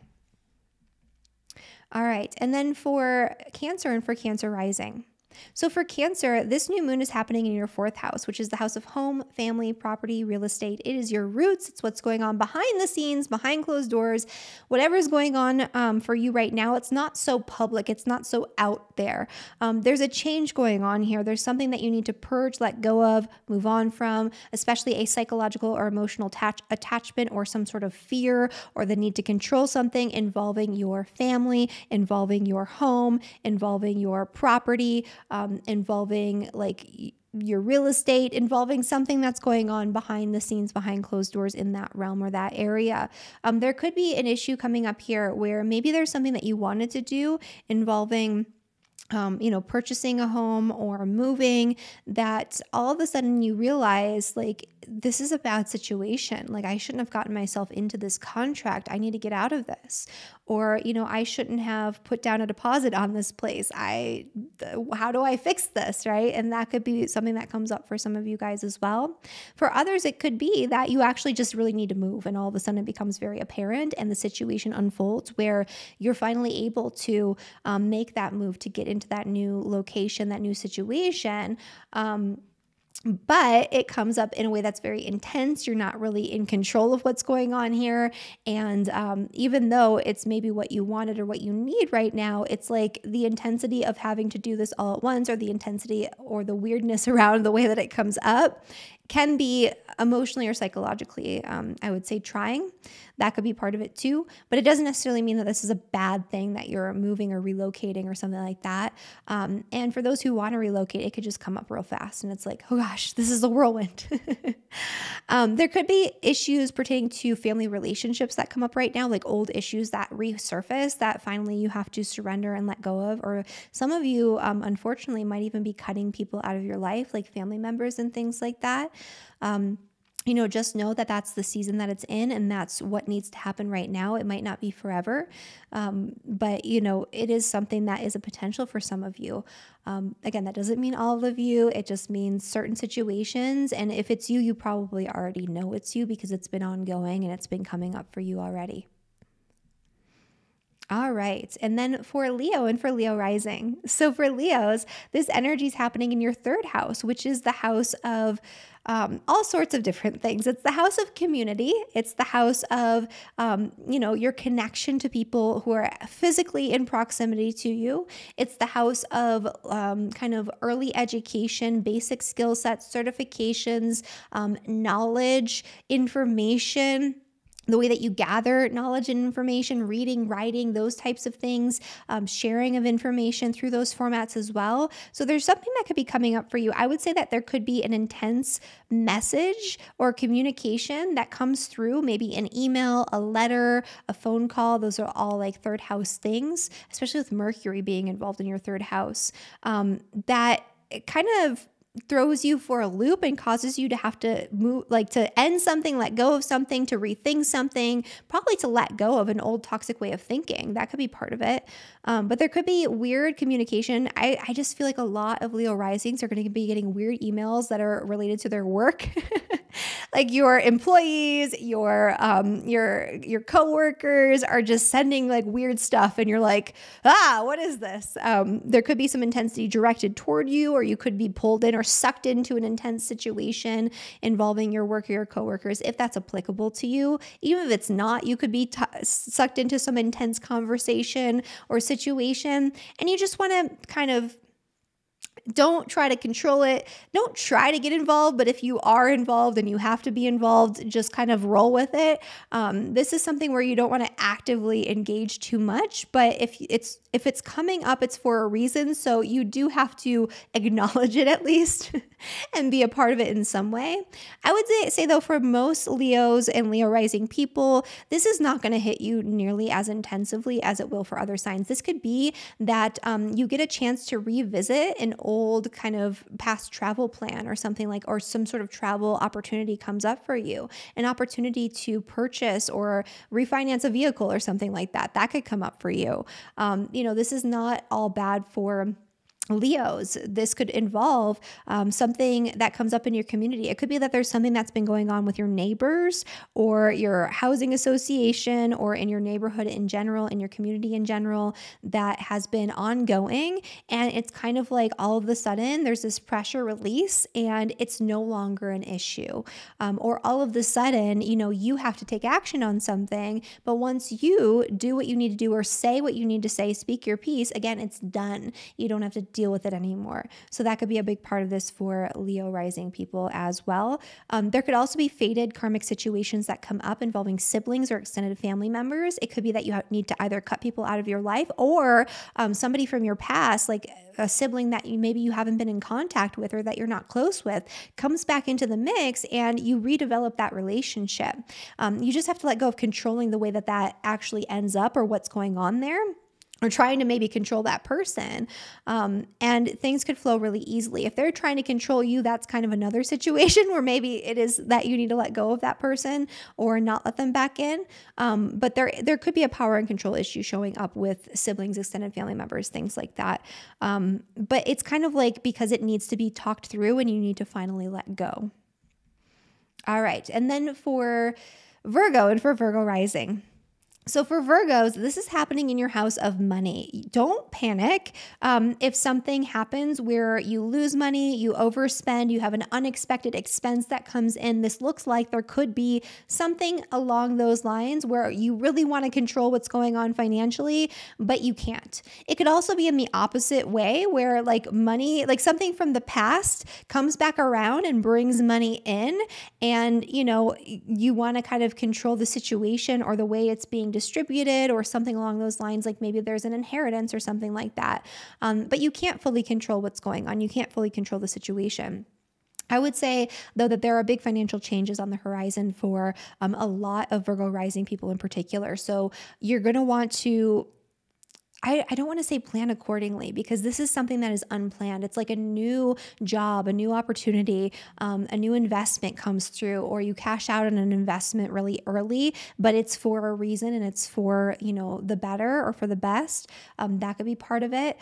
All right. And then for Cancer and for Cancer rising. So for Cancer, this new moon is happening in your 4th house, which is the house of home, family, property, real estate. It is your roots. It's what's going on behind the scenes, behind closed doors, whatever is going on for you right now. It's not so public. It's not so out there. There's a change going on here. There's something that you need to purge, let go of, move on from, especially a psychological or emotional attachment or some sort of fear or the need to control something involving your family, involving your home, involving your property, involving like your real estate, involving something that's going on behind the scenes, behind closed doors in that realm or that area. There could be an issue coming up here where maybe there's something that you wanted to do involving purchasing a home or moving, that all of a sudden you realize like, this is a bad situation. Like I shouldn't have gotten myself into this contract. I need to get out of this. Or, I shouldn't have put down a deposit on this place. How do I fix this? Right. And that could be something that comes up for some of you guys as well. For others, it could be that you actually just really need to move and all of a sudden it becomes very apparent and the situation unfolds where you're finally able to make that move to get into that new location, that new situation. But it comes up in a way that's very intense. You're not really in control of what's going on here. And even though it's maybe what you wanted or what you need right now, it's like the intensity of having to do this all at once, or the intensity or the weirdness around the way that it comes up can be emotionally or psychologically, I would say, trying. That could be part of it too. But it doesn't necessarily mean that this is a bad thing that you're moving or relocating or something like that. And for those who want to relocate, it could just come up real fast. And it's like, oh gosh, this is a whirlwind. There could be issues pertaining to family relationships that come up right now, like old issues that resurface that finally you have to surrender and let go of. Or some of you, unfortunately, might even be cutting people out of your life, like family members and things like that. Just know that that's the season that it's in and that's what needs to happen right now. It might not be forever, but it is something that is a potential for some of you. Again, that doesn't mean all of you. It just means certain situations. And if it's you, you probably already know it's you because it's been ongoing and it's been coming up for you already. All right. And then for Leo and for Leo rising. So for Leos, this energy is happening in your 3rd house, which is the house of all sorts of different things. It's the house of community. It's the house of, your connection to people who are physically in proximity to you. It's the house of kind of early education, basic skill sets, certifications, knowledge, information. the way that you gather knowledge and information, reading, writing, those types of things, sharing of information through those formats as well. So there's something that could be coming up for you. I would say that there could be an intense message or communication that comes through, maybe an email, a letter, a phone call. Those are all like third house things, especially with Mercury being involved in your third house, that it kind of throws you for a loop and causes you to have to move, like to end something, let go of something, to rethink something, probably to let go of an old toxic way of thinking. That could be part of it. But there could be weird communication. I just feel like a lot of Leo risings are going to be getting weird emails that are related to their work. Like your employees, your coworkers are just sending like weird stuff, and you're like, what is this? There could be some intensity directed toward you, or you could be pulled in or sucked into an intense situation involving your work or your coworkers, if that's applicable to you. Even if it's not, you could be sucked into some intense conversation or situation, and you just want to kind of don't try to control it. Don't try to get involved, but if you are involved and you have to be involved, just kind of roll with it. This is something where you don't want to actively engage too much, but if it's coming up, it's for a reason. So you do have to acknowledge it at least and be a part of it in some way. I would say though, for most Leos and Leo rising people, this is not going to hit you nearly as intensively as it will for other signs. This could be that you get a chance to revisit an old kind of past travel plan or something like, or some sort of travel opportunity comes up for you, an opportunity to purchase or refinance a vehicle or something like that. That could come up for you. This is not all bad for Leos. This could involve something that comes up in your community. It could be that there's something that's been going on with your neighbors or your housing association or in your neighborhood in general, in your community in general, that has been ongoing. And it's kind of like all of a sudden there's this pressure release and it's no longer an issue. Or all of a sudden, you have to take action on something. But once you do what you need to do or say what you need to say, speak your piece, again, it's done. You don't have to deal with it anymore. So that could be a big part of this for Leo rising people as well. There could also be fated karmic situations that come up involving siblings or extended family members. It could be that you need to either cut people out of your life or somebody from your past, like a sibling that maybe you haven't been in contact with or that you're not close with, comes back into the mix and you redevelop that relationship. You just have to let go of controlling the way that actually ends up or what's going on there, or trying to maybe control that person. And things could flow really easily. If they're trying to control you, that's kind of another situation where maybe it is that you need to let go of that person or not let them back in. But there could be a power and control issue showing up with siblings, extended family members, things like that. But it's kind of like because it needs to be talked through and you need to finally let go. All right. And then for Virgo and for Virgo rising. So for Virgos, this is happening in your house of money. Don't panic. If something happens where you lose money, you overspend, you have an unexpected expense that comes in, this looks like there could be something along those lines where you really want to control what's going on financially, but you can't. It could also be in the opposite way where like money, like something from the past comes back around and brings money in, and you want to kind of control the situation or the way it's being distributed or something along those lines, like maybe there's an inheritance or something like that. But you can't fully control what's going on. You can't fully control the situation. I would say, though, that there are big financial changes on the horizon for a lot of Virgo rising people in particular. So you're going to want to, I don't want to say plan accordingly, because this is something that is unplanned. It's like a new job, a new opportunity, a new investment comes through, or you cash out on an investment really early, but it's for a reason and it's for, the better or for the best. That could be part of it.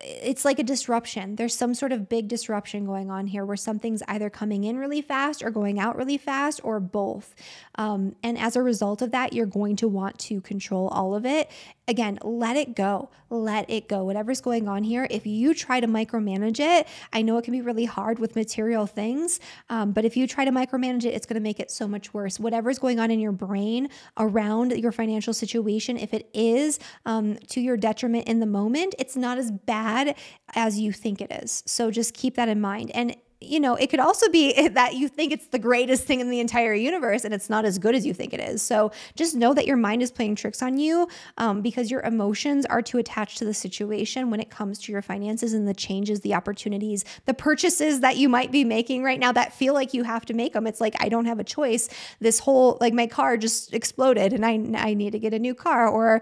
It's like a disruption. There's some sort of big disruption going on here where something's either coming in really fast or going out really fast or both. And as a result of that, you're going to want to control all of it. Again, let it go. Let it go. Whatever's going on here, if you try to micromanage it, I know it can be really hard with material things, but if you try to micromanage it, it's going to make it so much worse. Whatever's going on in your brain around your financial situation, if it is to your detriment in the moment, it's not as bad as you think it is. So just keep that in mind. And it could also be that you think it's the greatest thing in the entire universe and it's not as good as you think it is. So just know that your mind is playing tricks on you, because your emotions are too attached to the situation when it comes to your finances and the changes, the opportunities, the purchases that you might be making right now that feel like you have to make them. It's like, I don't have a choice. This whole, like, my car just exploded and I need to get a new car, or,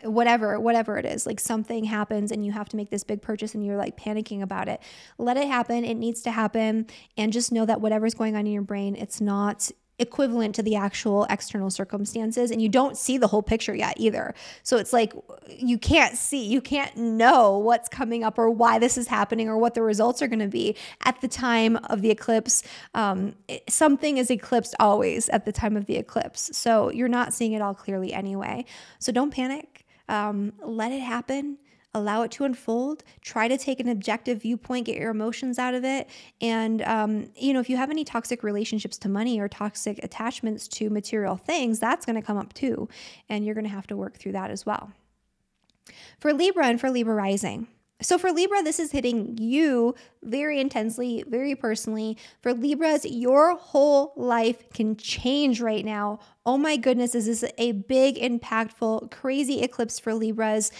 whatever it is, like something happens and you have to make this big purchase and you're like panicking about it. Let it happen. It needs to happen. And just know that whatever's going on in your brain, it's not equivalent to the actual external circumstances, and you don't see the whole picture yet either. So it's like, you can't know what's coming up or why this is happening or what the results are going to be at the time of the eclipse. Something is eclipsed always at the time of the eclipse. So you're not seeing it all clearly anyway. So don't panic. Let it happen. Allow it to unfold. Try to take an objective viewpoint, get your emotions out of it. And, if you have any toxic relationships to money or toxic attachments to material things, that's going to come up too. And you're going to have to work through that as well. For Libra and for Libra rising. So for Libra, this is hitting you very intensely, very personally. For Libras, your whole life can change right now. Oh my goodness, is this a big, impactful, crazy eclipse for Libras?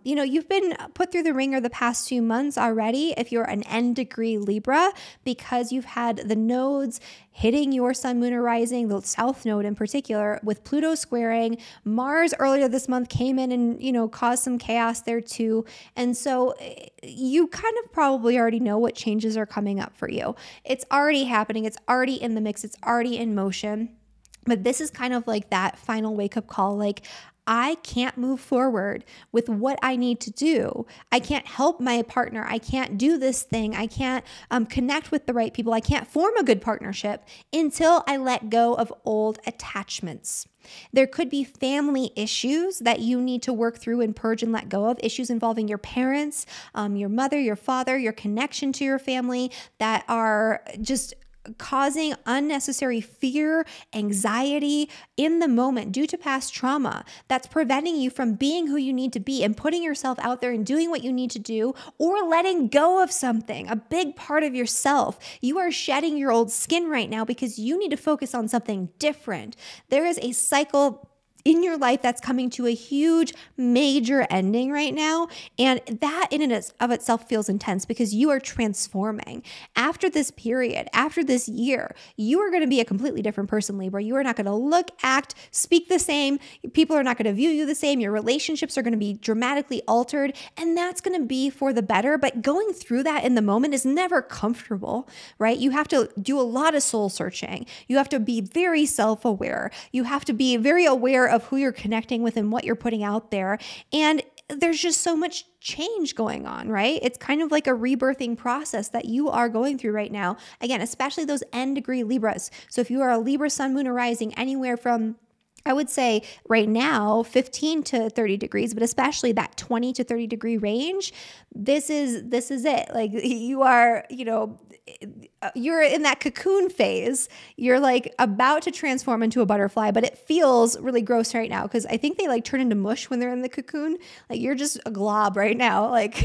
You've been put through the ringer the past few months already if you're an N degree Libra, because you've had the nodes hitting your sun, moon, or rising, the south node in particular, with Pluto squaring. Mars earlier this month came in and, caused some chaos there too. And so you kind of probably already know what changes are coming up for you. It's already happening. It's already in the mix. It's already in motion. But this is kind of like that final wake-up call, like, I can't move forward with what I need to do. I can't help my partner. I can't do this thing. I can't connect with the right people. I can't form a good partnership until I let go of old attachments. There could be family issues that you need to work through and purge and let go of, issues involving your parents, your mother, your father, your connection to your family that are just causing unnecessary fear, anxiety in the moment due to past trauma that's preventing you from being who you need to be and putting yourself out there and doing what you need to do, or letting go of something, a big part of yourself. You are shedding your old skin right now because you need to focus on something different. There is a cycle in your life that's coming to a huge, major ending right now. And that in and of itself feels intense because you are transforming. After this period, after this year, you are going to be a completely different person, Libra. You are not going to look, act, speak the same. People are not going to view you the same. Your relationships are going to be dramatically altered, and that's going to be for the better. But going through that in the moment is never comfortable, right? You have to do a lot of soul searching. You have to be very self-aware. You have to be very aware of who you're connecting with and what you're putting out there. And there's just so much change going on, right? It's kind of like a rebirthing process that you are going through right now. Again, especially those N degree Libras. So if you are a Libra sun, moon, or rising, anywhere from, I would say right now, 15 to 30 degrees, but especially that 20 to 30 degree range, this is it. Like, you are, you're in that cocoon phase. You're like about to transform into a butterfly, but it feels really gross right now because I think they like turn into mush when they're in the cocoon. Like, you're just a glob right now. Like,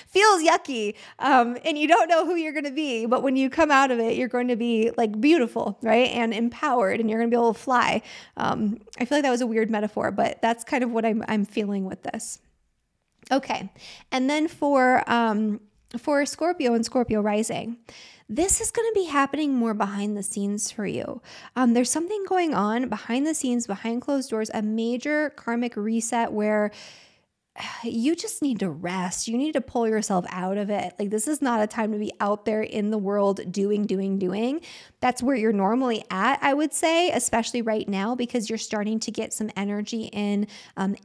feels yucky. And you don't know who you're going to be, but when you come out of it, you're going to be like beautiful, right? And empowered, and you're going to be able to fly. I feel like that was a weird metaphor, but that's kind of what I'm feeling with this. Okay. And then for Scorpio and Scorpio rising, this is going to be happening more behind the scenes for you. There's something going on behind the scenes, behind closed doors, a major karmic reset where you just need to rest. You need to pull yourself out of it. Like, this is not a time to be out there in the world doing. That's where you're normally at, I would say, especially right now, because you're starting to get some energy in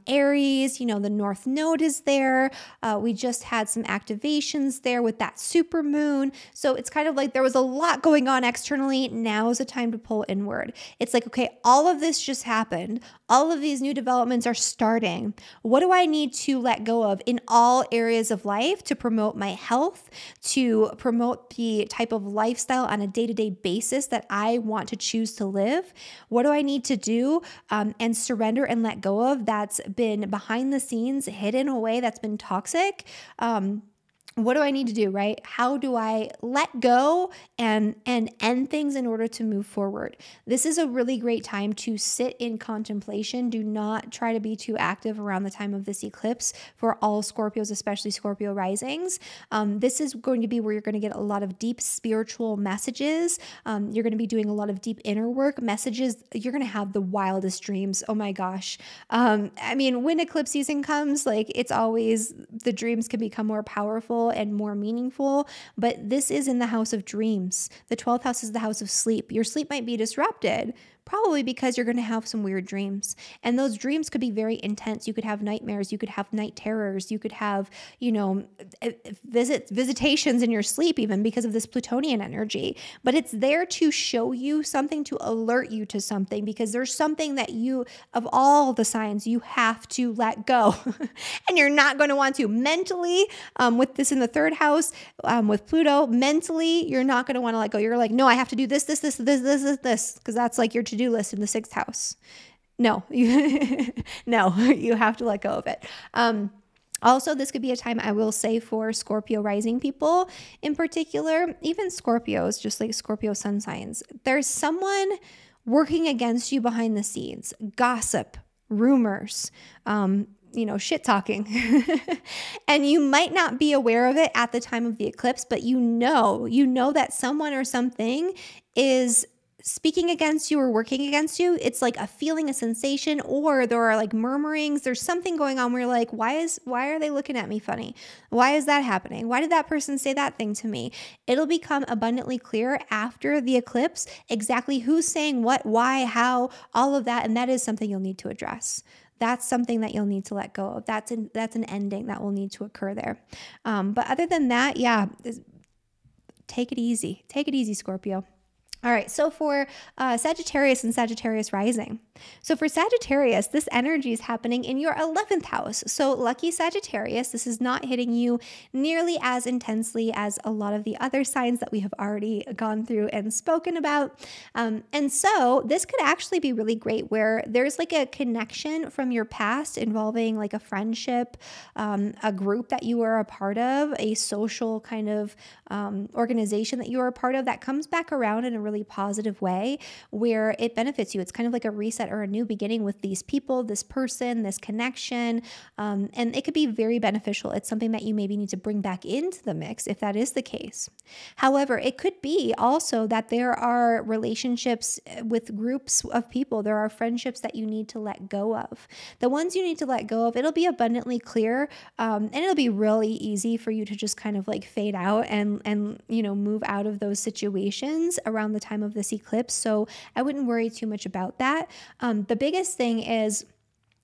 Aries. The North Node is there. We just had some activations there with that super moon. So it's kind of like there was a lot going on externally. Now is the time to pull inward. It's like, okay, all of this just happened. All of these new developments are starting. What do I need to let go of in all areas of life to promote my health, to promote the type of lifestyle on a day-to-day basis that I want to choose to live? What do I need to do and surrender and let go of that's been behind the scenes, hidden away, that's been toxic? what do I need to do, right? How do I let go and end things in order to move forward? This is a really great time to sit in contemplation. Do not try to be too active around the time of this eclipse for all Scorpios, especially Scorpio risings. This is going to be where you're going to get a lot of deep spiritual messages. You're going to be doing a lot of deep inner work messages. You're going to have the wildest dreams. Oh my gosh. I mean, when eclipse season comes, like it's always, the dreams can become more powerful and more meaningful, but this is in the house of dreams. The 12th house is the house of sleep. Your sleep might be disrupted, probably because you're going to have some weird dreams. And those dreams could be very intense. You could have nightmares. You could have night terrors. You could have, visitations in your sleep even because of this Plutonian energy. But it's there to show you something, to alert you to something, because there's something that you, of all the signs, you have to let go. And you're not going to want to mentally, with this in the 3rd house, with Pluto, mentally, you're not going to want to let go. You're like, no, I have to do this, because that's like your to-do list in the 6th house. No, no, you have to let go of it. Also, this could be a time, I will say, for Scorpio rising people in particular, even Scorpios, just like Scorpio sun signs. There's someone working against you behind the scenes, gossip, rumors, shit talking. And you might not be aware of it at the time of the eclipse, but you know that someone or something is speaking against you or working against you. It's like a feeling, a sensation, or there are like murmurings. There's something going on where you're like, why are they looking at me funny? Why is that happening? Why did that person say that thing to me? It'll become abundantly clear after the eclipse exactly who's saying what, why, how, all of that. And that is something you'll need to address. That's something that you'll need to let go of. That's an ending that will need to occur there. But other than that, yeah, take it easy. Take it easy, Scorpio. All right, so for Sagittarius and Sagittarius rising. So for Sagittarius, this energy is happening in your 11th house. So lucky Sagittarius, this is not hitting you nearly as intensely as a lot of the other signs that we have already gone through and spoken about. And so this could actually be really great where there's like a connection from your past involving like a friendship, a group that you were a part of, a social kind of organization that you were a part of that comes back around in a really positive way where it benefits you. It's kind of like a reset or a new beginning with these people, this person, this connection. And it could be very beneficial. It's something that you maybe need to bring back into the mix if that is the case. However, it could be also that there are relationships with groups of people. There are friendships that you need to let go of. The ones you need to let go of, it'll be abundantly clear. And it'll be really easy for you to just kind of like fade out and move out of those situations around the time of this eclipse. So I wouldn't worry too much about that. The biggest thing is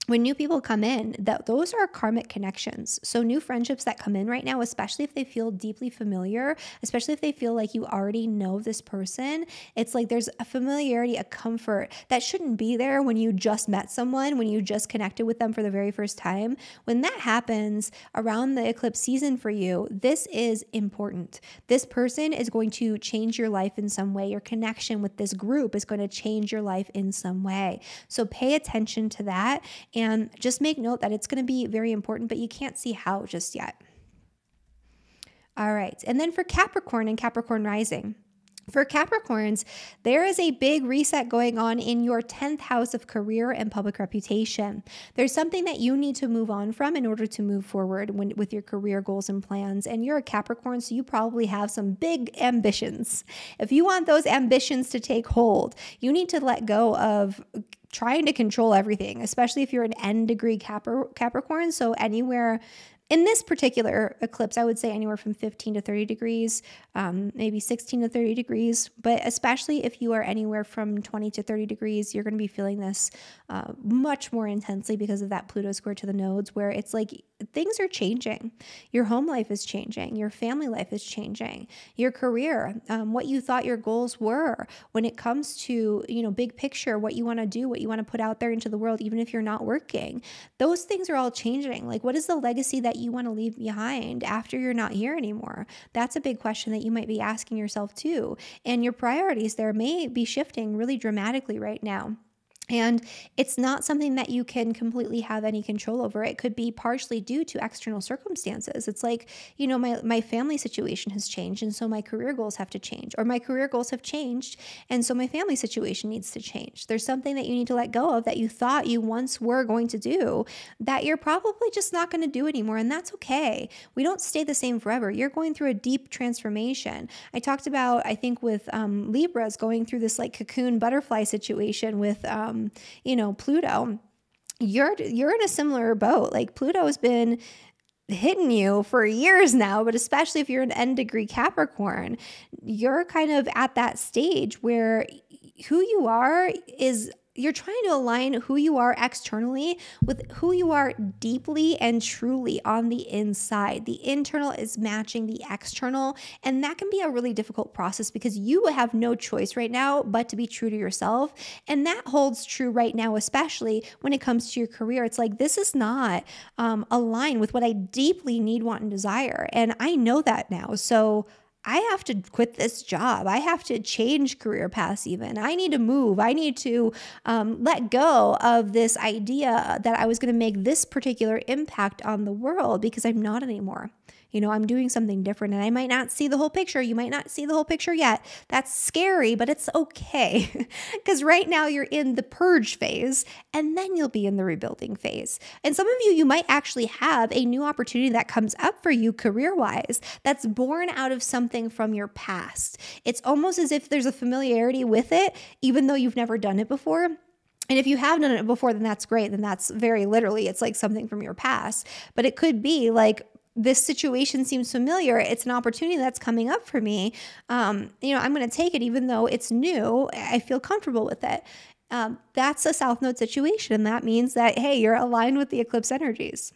when new people come in, those are karmic connections. So new friendships that come in right now, especially if they feel deeply familiar, especially if they feel like you already know this person, it's like there's a familiarity, a comfort that shouldn't be there when you just met someone, when you just connected with them for the very first time. When that happens around the eclipse season for you, this is important. This person is going to change your life in some way. Your connection with this group is going to change your life in some way. So pay attention to that. And just make note that it's going to be very important, but you can't see how just yet. All right. And then for Capricorn and Capricorn rising. For Capricorns, there is a big reset going on in your 10th house of career and public reputation. There's something that you need to move on from in order to move forward with your career goals and plans. And you're a Capricorn, so you probably have some big ambitions. If you want those ambitions to take hold, you need to let go of trying to control everything, especially if you're an N degree Capricorn. So anywhere in this particular eclipse, I would say anywhere from 15 to 30 degrees, maybe 16 to 30 degrees. But especially if you are anywhere from 20 to 30 degrees, you're going to be feeling this much more intensely because of that Pluto square to the nodes, where it's like things are changing. Your home life is changing. Your family life is changing. Your career, what you thought your goals were when it comes to, big picture, what you want to do, what you want to put out there into the world, even if you're not working. Those things are all changing. Like, what is the legacy that you want to leave behind after you're not here anymore? That's a big question that you might be asking yourself too. And your priorities there may be shifting really dramatically right now. And it's not something that you can completely have any control over. It could be partially due to external circumstances. It's like, my family situation has changed, and so my career goals have to change, or my career goals have changed, and so my family situation needs to change. There's something that you need to let go of that you thought you once were going to do that you're probably just not going to do anymore. And that's okay. We don't stay the same forever. You're going through a deep transformation. I talked about, I think with Libras going through this like cocoon butterfly situation with, Pluto. You're in a similar boat. Like Pluto has been hitting you for years now, but especially if you're an N degree Capricorn, you're kind of at that stage where who you are is you're trying to align who you are externally with who you are deeply and truly on the inside. The internal is matching the external, and that can be a really difficult process because you have no choice right now but to be true to yourself. And that holds true right now, especially when it comes to your career. It's like, this is not aligned with what I deeply need, want, and desire. And I know that now. So I have to quit this job. I have to change career paths even. I need to move. I need to let go of this idea that I was going to make this particular impact on the world because I'm not anymore. I'm doing something different and I might not see the whole picture. You might not see the whole picture yet. That's scary, but it's okay because right now you're in the purge phase and then you'll be in the rebuilding phase. And some of you might actually have a new opportunity that comes up for you career-wise that's born out of something from your past. It's almost as if there's a familiarity with it, even though you've never done it before. And if you have done it before, then that's great. Then that's very literally, it's like something from your past. But it could be like, this situation seems familiar. It's an opportunity that's coming up for me. I'm going to take it even though it's new. I feel comfortable with it. That's a South Node situation. That means that, hey, you're aligned with the eclipse energies.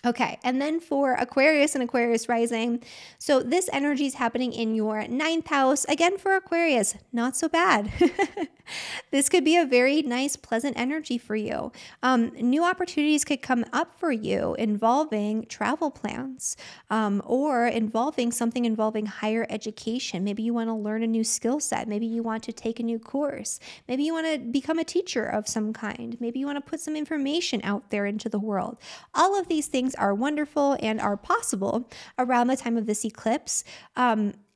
Okay, and then for Aquarius and Aquarius rising, so this energy is happening in your 9th house. Again, for Aquarius, not so bad. This could be a very nice, pleasant energy for you. New opportunities could come up for you involving travel plans or involving something involving higher education. Maybe you want to learn a new skill set. Maybe you want to take a new course. Maybe you want to become a teacher of some kind. Maybe you want to put some information out there into the world. All of these things are wonderful and are possible around the time of this eclipse.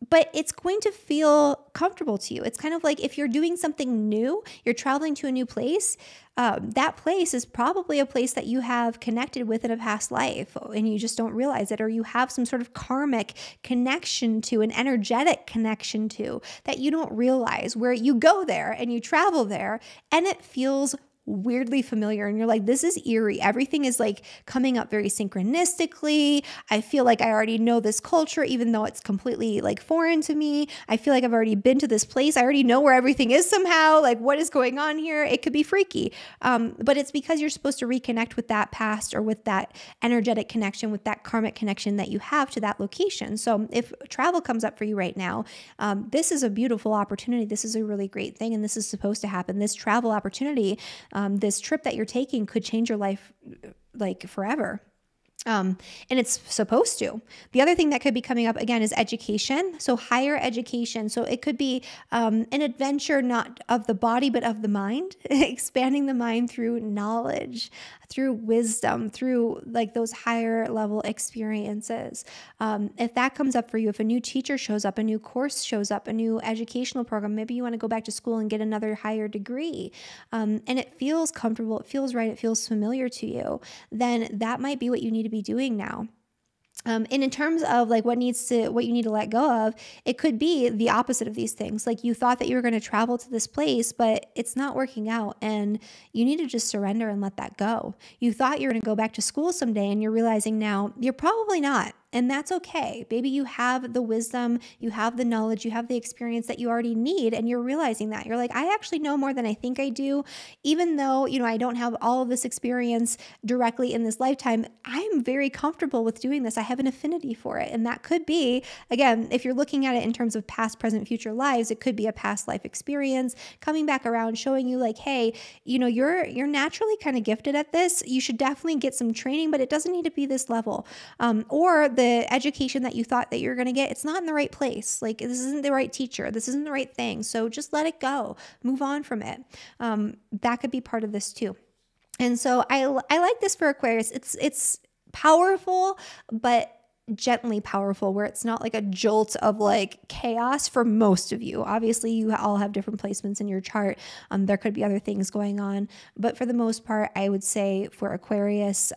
But it's going to feel comfortable to you. It's kind of like if you're doing something new, you're traveling to a new place, that place is probably a place that you have connected with in a past life and you just don't realize it, or you have some sort of karmic connection to, an energetic connection to, that you don't realize, where you go there and you travel there and it feels weirdly familiar and you're like, this is eerie. Everything is like coming up very synchronistically. I feel like I already know this culture, even though it's completely like foreign to me. I feel like I've already been to this place. I already know where everything is somehow. Like, what is going on here? It could be freaky. But it's because you're supposed to reconnect with that past or with that energetic connection, with that karmic connection that you have to that location. So if travel comes up for you right now, this is a beautiful opportunity. This is a really great thing. And this is supposed to happen. This travel opportunity, this trip that you're taking could change your life like forever. And it's supposed to. The other thing that could be coming up again is education. So higher education. So it could be an adventure, not of the body, but of the mind, expanding the mind through knowledge, through wisdom, through like those higher level experiences. If that comes up for you, if a new teacher shows up, a new course shows up, a new educational program, maybe you want to go back to school and get another higher degree, and it feels comfortable, it feels right, it feels familiar to you, then that might be what you need to be doing now. And in terms of like what you need to let go of, it could be the opposite of these things. Like you thought that you were going to travel to this place, but it's not working out and you need to just surrender and let that go. You thought you were going to go back to school someday and you're realizing now you're probably not. And that's okay. Maybe you have the wisdom, you have the knowledge, you have the experience that you already need, and you're realizing that. You're like, I actually know more than I think I do. Even though, I don't have all of this experience directly in this lifetime, I'm very comfortable with doing this. I have an affinity for it. And that could be, again, if you're looking at it in terms of past, present, future lives, it could be a past life experience coming back around, showing you like, hey, you're naturally kind of gifted at this. You should definitely get some training, but it doesn't need to be this level. Or the education that you thought that you're going to get, it's not in the right place. Like, this isn't the right teacher. This isn't the right thing. So just let it go. Move on from it. That could be part of this too. And so I like this for Aquarius. It's powerful, but gently powerful, where it's not like a jolt of like chaos for most of you. Obviously, you all have different placements in your chart. There could be other things going on, but for the most part, I would say for Aquarius,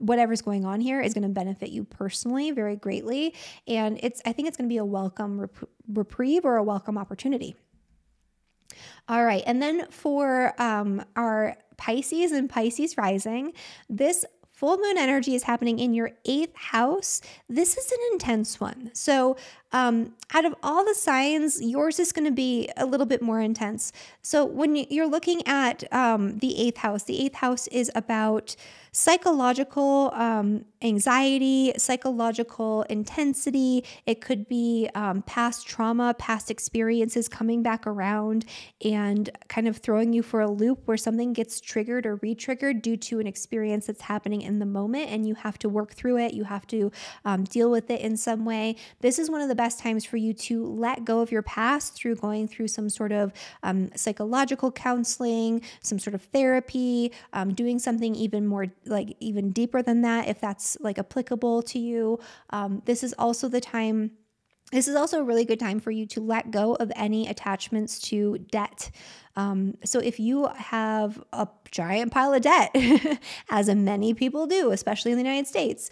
whatever's going on here is going to benefit you personally very greatly. And I think it's going to be a welcome reprieve or a welcome opportunity. All right. And then for our Pisces and Pisces rising, this full moon energy is happening in your 8th house. This is an intense one. So out of all the signs, yours is going to be a little bit more intense. So when you're looking at the 8th house is about psychological anxiety, psychological intensity. It could be past trauma, past experiences coming back around and kind of throwing you for a loop where something gets triggered or re-triggered due to an experience that's happening in the moment, and you have to work through it. You have to deal with it in some way. This is one of the best times for you to let go of your past through going through some sort of psychological counseling, some sort of therapy, doing something even more like even deeper than that, if that's like applicable to you. This is also a really good time for you to let go of any attachments to debt. So if you have a giant pile of debt, as many people do, especially in the United States,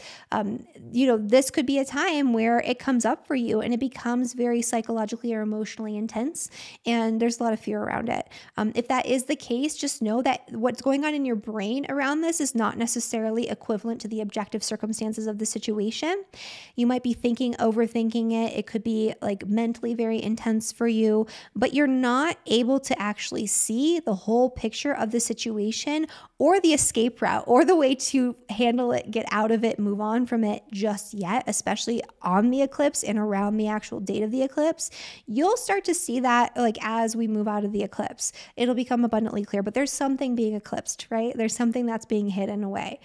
this could be a time where it comes up for you and it becomes very psychologically or emotionally intense, and there's a lot of fear around it. If that is the case, just know that what's going on in your brain around this is not necessarily equivalent to the objective circumstances of the situation. You might be overthinking it. It could be like mentally very intense for you, but you're not able to actually see the whole picture of the situation or the escape route or the way to handle it, get out of it, move on from it just yet, especially on the eclipse and around the actual date of the eclipse. You'll start to see that like as we move out of the eclipse, it'll become abundantly clear, but there's something being eclipsed, right? There's something that's being hidden away.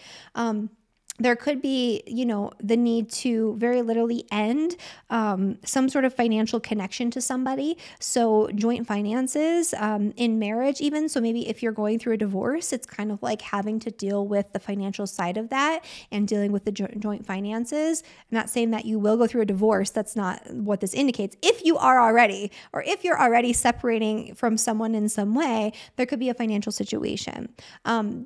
There could be, the need to very literally end some sort of financial connection to somebody. So joint finances in marriage even. So maybe if you're going through a divorce, it's kind of like having to deal with the financial side of that and dealing with the joint finances. I'm not saying that you will go through a divorce. That's not what this indicates. If you are already, or if you're already separating from someone in some way, there could be a financial situation.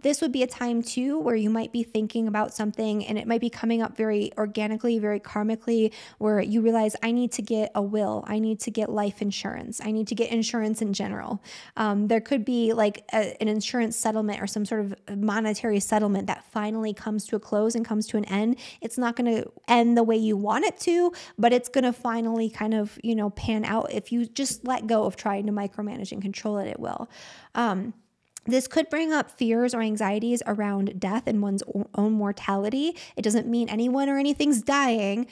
This would be a time too where you might be thinking about something, and it might be coming up very organically, very karmically, where you realize I need to get a will, I need to get life insurance, I need to get insurance in general. There could be like an insurance settlement or some sort of monetary settlement that finally comes to a close and comes to an end. It's not going to end the way you want it to, but it's going to finally kind of, pan out. If you just let go of trying to micromanage and control it, it will. This could bring up fears or anxieties around death and one's own mortality. It doesn't mean anyone or anything's dying.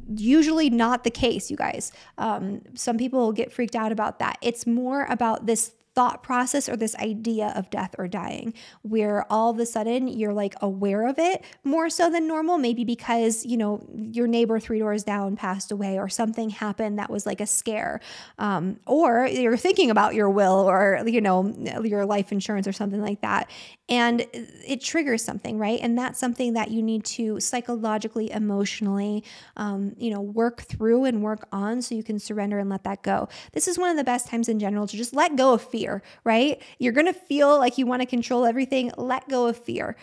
Usually not the case, you guys. Some people get freaked out about that. It's more about this thought process or this idea of death or dying, where all of a sudden you're like aware of it more so than normal, maybe because, your neighbor 3 doors down passed away or something happened that was like a scare. Or you're thinking about your will or, your life insurance or something like that. And it triggers something, right? And that's something that you need to psychologically, emotionally, work through and work on so you can surrender and let that go. This is one of the best times in general to just let go of fear, right? You're going to feel like you want to control everything. Let go of fear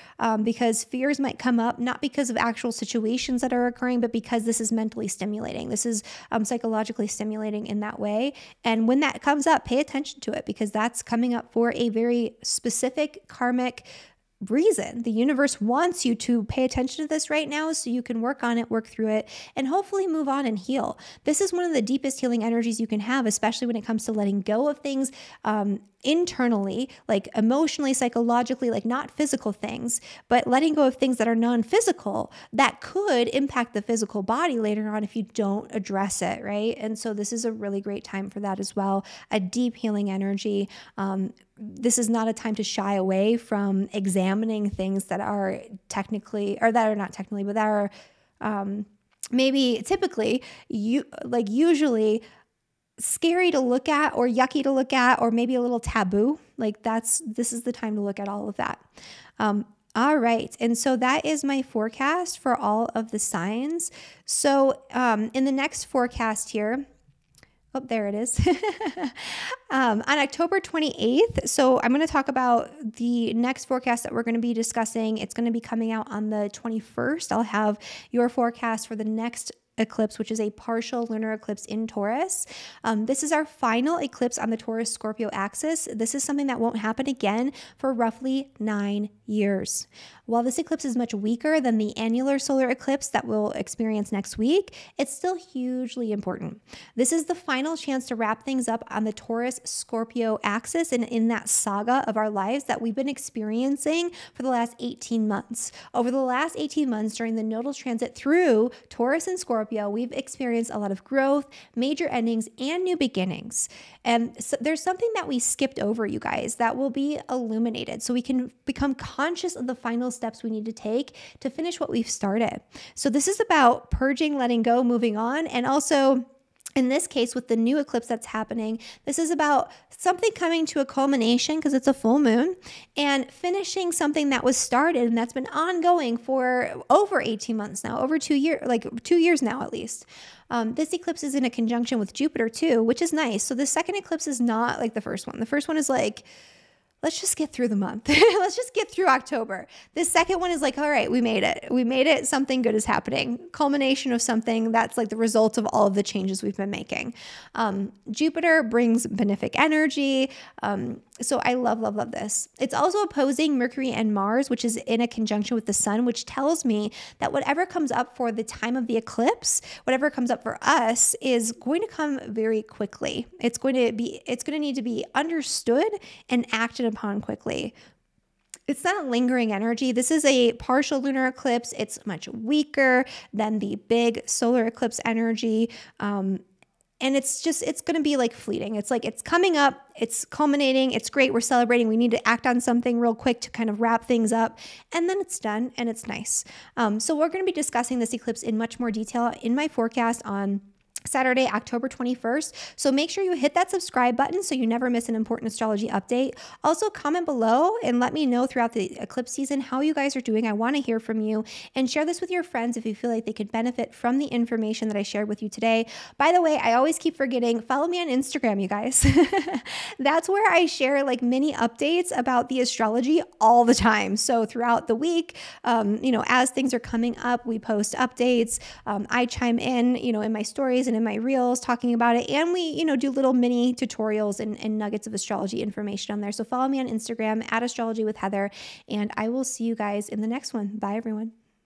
because fears might come up, not because of actual situations that are occurring, but because this is mentally stimulating. This is psychologically stimulating in that way. And when that comes up, pay attention to it because that's coming up for a very specific karmic reason. The universe wants you to pay attention to this right now so you can work on it, work through it, and hopefully move on and heal. This is one of the deepest healing energies you can have, especially when it comes to letting go of things internally, like emotionally, psychologically, like not physical things, but letting go of things that are non-physical that could impact the physical body later on if you don't address it, right? And so this is a really great time for that as well. A deep healing energy. This is not a time to shy away from examining things that are technically, or that are not technically, but that are maybe typically usually scary to look at or yucky to look at, or maybe a little taboo. Like this is the time to look at all of that. All right. And so that is my forecast for all of the signs. So in the next forecast here, oh, there it is. On October 28th. So I'm going to talk about the next forecast that we're going to be discussing. It's going to be coming out on the 21st. I'll have your forecast for the next eclipse, which is a partial lunar eclipse in Taurus. This is our final eclipse on the Taurus-Scorpio axis. This is something that won't happen again for roughly 9 years. While this eclipse is much weaker than the annular solar eclipse that we'll experience next week, it's still hugely important. This is the final chance to wrap things up on the Taurus-Scorpio axis and in that saga of our lives that we've been experiencing for the last 18 months. Over the last 18 months during the nodal transit through Taurus and Scorpio, we've experienced a lot of growth, major endings, and new beginnings. And so there's something that we skipped over, you guys, that will be illuminated so we can become conscious of the final steps we need to take to finish what we've started. So this is about purging, letting go, moving on, and also in this case, with the new eclipse that's happening, this is about something coming to a culmination because it's a full moon and finishing something that was started and that's been ongoing for over 18 months now, over 2 years, like 2 years now at least. This eclipse is in a conjunction with Jupiter too, which is nice. So the second eclipse is not like the first one. The first one is like, let's just get through the month. Let's just get through October. This second one is like, all right, we made it. We made it. Something good is happening. Culmination of something that's like the result of all of the changes we've been making. Jupiter brings benefic energy. So I love, love, love this. It's also opposing Mercury and Mars, which is in a conjunction with the sun, which tells me that whatever comes up for the time of the eclipse, whatever comes up for us is going to come very quickly. It's going to need to be understood and acted upon quickly. It's not a lingering energy. This is a partial lunar eclipse. It's much weaker than the big solar eclipse energy. And it's going to be like fleeting. It's like, it's coming up, it's culminating, it's great, we're celebrating, we need to act on something real quick to kind of wrap things up, and then it's done and it's nice. So we're going to be discussing this eclipse in much more detail in my forecast on Saturday, October 21st. So make sure you hit that subscribe button so you never miss an important astrology update. Also comment below and let me know throughout the eclipse season how you guys are doing. I want to hear from you, and share this with your friends if you feel like they could benefit from the information that I shared with you today. By the way, I always keep forgetting, follow me on Instagram, you guys. That's where I share like mini updates about the astrology all the time. So throughout the week, as things are coming up, we post updates. I chime in my stories and in my reels talking about it. And we, do little mini tutorials and nuggets of astrology information on there. So follow me on Instagram @astrologywithheather, and I will see you guys in the next one. Bye, everyone.